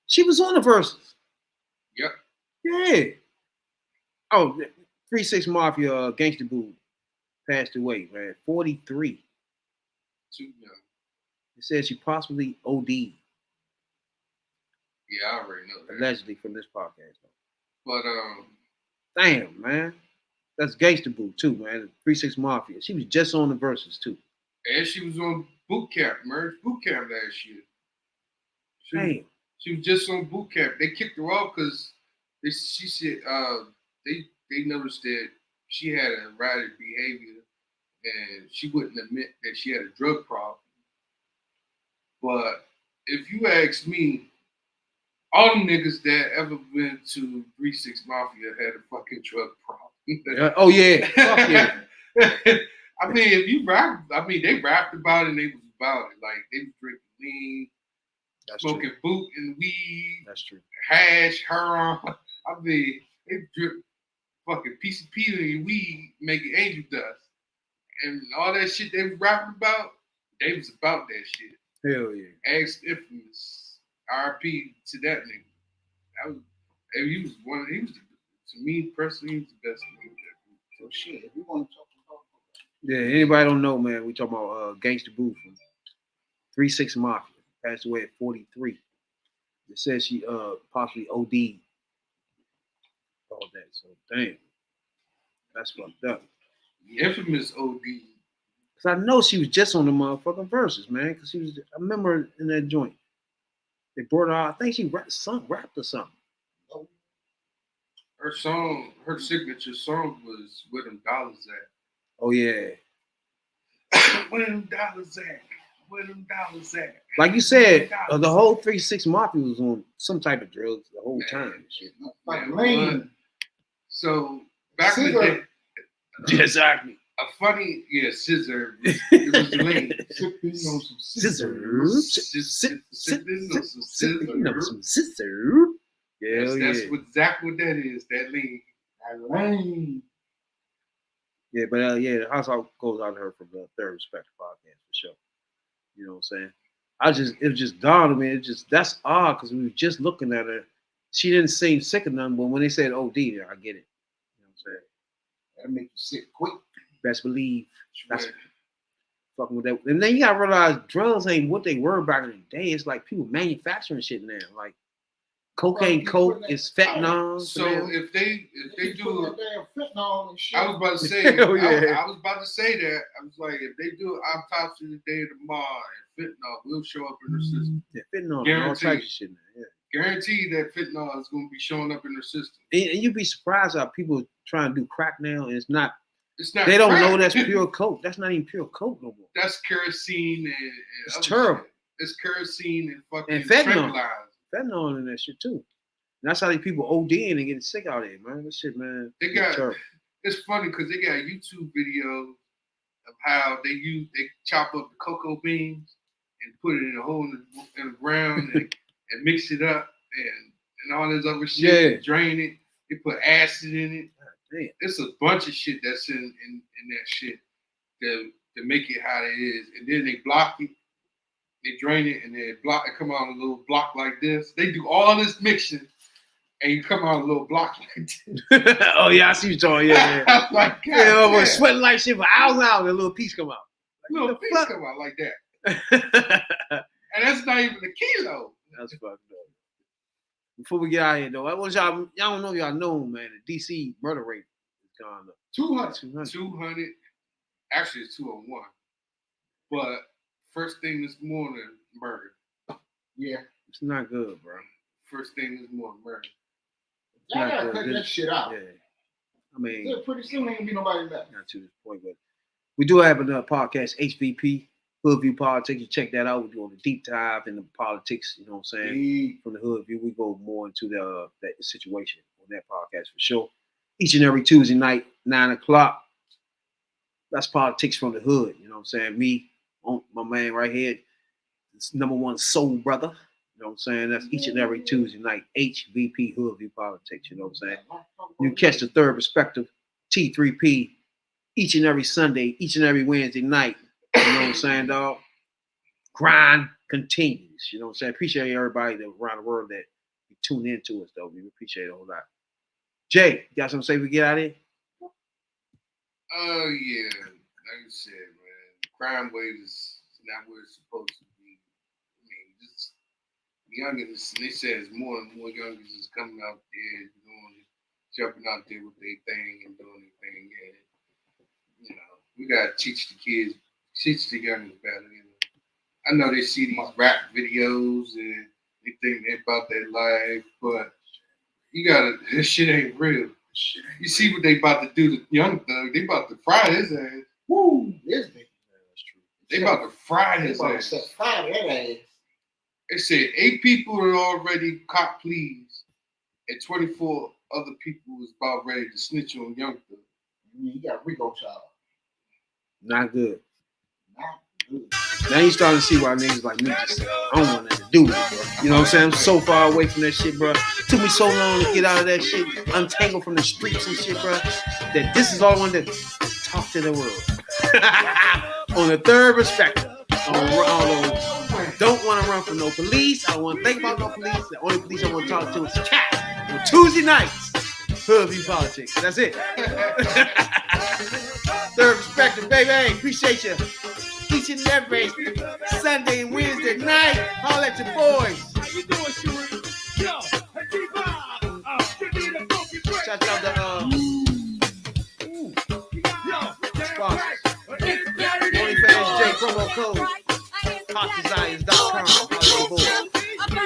She was on the verses. Yep. Yeah. Oh, 3-6 Mafia Gangsta Boo passed away, man. 43. Too young. It says she possibly OD'd, Yeah, I already know that. allegedly, from this podcast. But Damn, man. That's Gangsta Boo too, man. 3-6 Mafia. She was just on the verses too. and she was on boot camp, Merge boot camp last year. Damn. She was just on boot camp. They kicked her off because she said they noticed that she had a erratic behavior and she wouldn't admit that she had a drug problem. But if you ask me, all them niggas that ever been to 3-6 Mafia had a fucking drug problem. Oh yeah, fuck yeah. I mean, if you rap, they rapped about it and they was about it. Like they was drinking lean, That's smoking true. boot and weed, That's true. hash, heroin. I mean, they drip fucking PCP and weed, making angel dust, and all that shit they was rapping about. They was about that shit. Hell yeah. Ask Infamous, RP to that nigga. That was, and he was to me personally, he was the best nigga. So shit, if we want to talk about Yeah, anybody don't know, man, we talking about Gangsta Boo from 3-6 Mafia. Passed away at 43. It says she possibly OD'd. All that. So damn. That's fucked up. The Infamous OD. Cause I know she was just on the motherfucking verses, man. Cause she was, I remember her in that joint. They brought her out. I think she rapped or something. Her signature song was "Where Them Dollars At." Oh yeah. Where them dollars at? Where them dollars at? Like you said, the whole 3-6 Mafia was on some type of drugs the whole time. And shit. like Man, lean. So back in the day, Exactly. a funny scissor. It was the lane. Sipping on some Scissors. Sipping on some Sipping on scissors. some scissors. Yeah, That's yeah. exactly what that is. That lean. That lean. Yeah, but yeah, the house out goes out to her from the Third Respect podcast for sure. You know what I'm saying? It just dawned on me. That's odd because we were just looking at her. She didn't seem sick or nothing, but when they said OD, I get it. You know what I'm saying? That'll make you sick quick. Best believe that's fucking with that. And then you gotta realize drugs ain't what they were back in the day. It's like people manufacturing shit now. Like cocaine, coke is fentanyl. So if they do that damn fentanyl and shit. I was about to say, Hell yeah. I was about to say that. I was like, if they do an autopsy today or tomorrow, and fentanyl will show up in their system. Yeah, fentanyl and all types of shit now. Yeah. Guaranteed that fentanyl is going to be showing up in their system. And you'd be surprised how people try and do crack now, and it's not. It's not. They don't crack. know that's pure coke. That's not even pure coke no more. That's kerosene and It's other terrible. shit. It's kerosene and fucking And fentanyl. tranquilizer. Fentanyl in that shit too. And that's how these people ODing and getting sick out there, man. That shit, man. They it's got. terrible. It's funny because they got YouTube videos of how they chop up the cocoa beans and put it in a hole in the ground and mix it up and all this other shit. Yeah. And drain it. They put acid in it. Damn. It's a bunch of shit that's in that shit to make it how it is. And then they block it. They drain it and they block it, come out a little block like this. They do all this mixing and you come out a little block like this. Oh yeah, I see you talking. Yeah, yeah. I'm like, God, Yeah, I was damn. sweating like shit for hours out, and a little piece come out. Little What the piece fuck? come out like that. And that's not even a kilo. That's fucked up. Before we get out of here, though, I want y'all don't know if y'all know, man, the DC murder rate is gone up. 200. 200. 200. Actually, it's 201. But first thing this morning, murder. Yeah. It's not good, bro. First thing this morning, murder. Y'all Not gotta good. cut This- that shit out. Yeah. I mean, Yeah, pretty soon ain't gonna be nobody left. not to this point, but we do have another podcast, HVP, Hood View Politics. You check that out. We're doing a deep dive into politics, you know what I'm saying? Yeah. From the Hood View, we go more into that situation on that podcast for sure. Each and every Tuesday night, 9 o'clock. That's politics from the hood, you know what I'm saying? Me, my man right here, this #1 soul brother, you know what I'm saying? That's each and every Tuesday night, HVP, Hood View Politics, you know what I'm saying? You catch the Third Perspective, T3P, each and every Sunday, each and every Wednesday night. You know what I'm saying, dog? Grind continues. You know what I'm saying? Appreciate everybody that around the world that tune into us, though. We appreciate it a whole lot. Jay, you got something to say we get out of here? Oh, yeah. Like you said, man, crime wave is not where it's supposed to be. I mean, just youngins, they say it's more and more youngins is coming out there jumping out there with their thing and doing their thing. And, you know, we got to teach the kids, teach the youngins better. You know, I know they see these rap videos and they think they're about their life, but this shit ain't real. You see what they about to do to Young Thug? They about to fry his ass. Woo! This thing. They about to fry They his about to ass. set fire to that ass. They said 8 people are already caught pleas, and 24 other people was about ready to snitch on Young Thug. You got Rico child. Not good. Not good. Now you starting to see why niggas like me just say, I don't want nothing to do with it, bro. You know what I'm saying? I'm so far away from that shit, bro. It took me so long to get out of that shit, untangled from the streets and shit, bro, that this is all I want to do. Talk to the world. On the third perspective. Don't want to run from no police. I don't want to think about no police. The only police I want to talk to is Cat on Tuesday nights. Hoodview Politics. That's it. Third perspective, baby. Appreciate you. Each and every Sunday and Wednesday night. Holla at your boys. How you doing, Sheree? Yo, hey, T-Bob. Give me the funky break. Shout out to sponsors. OnlyFans J promo code. HotDesires.com.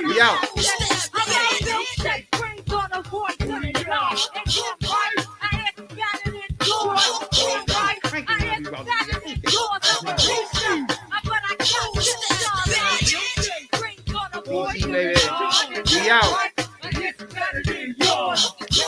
We out. Baby. We out.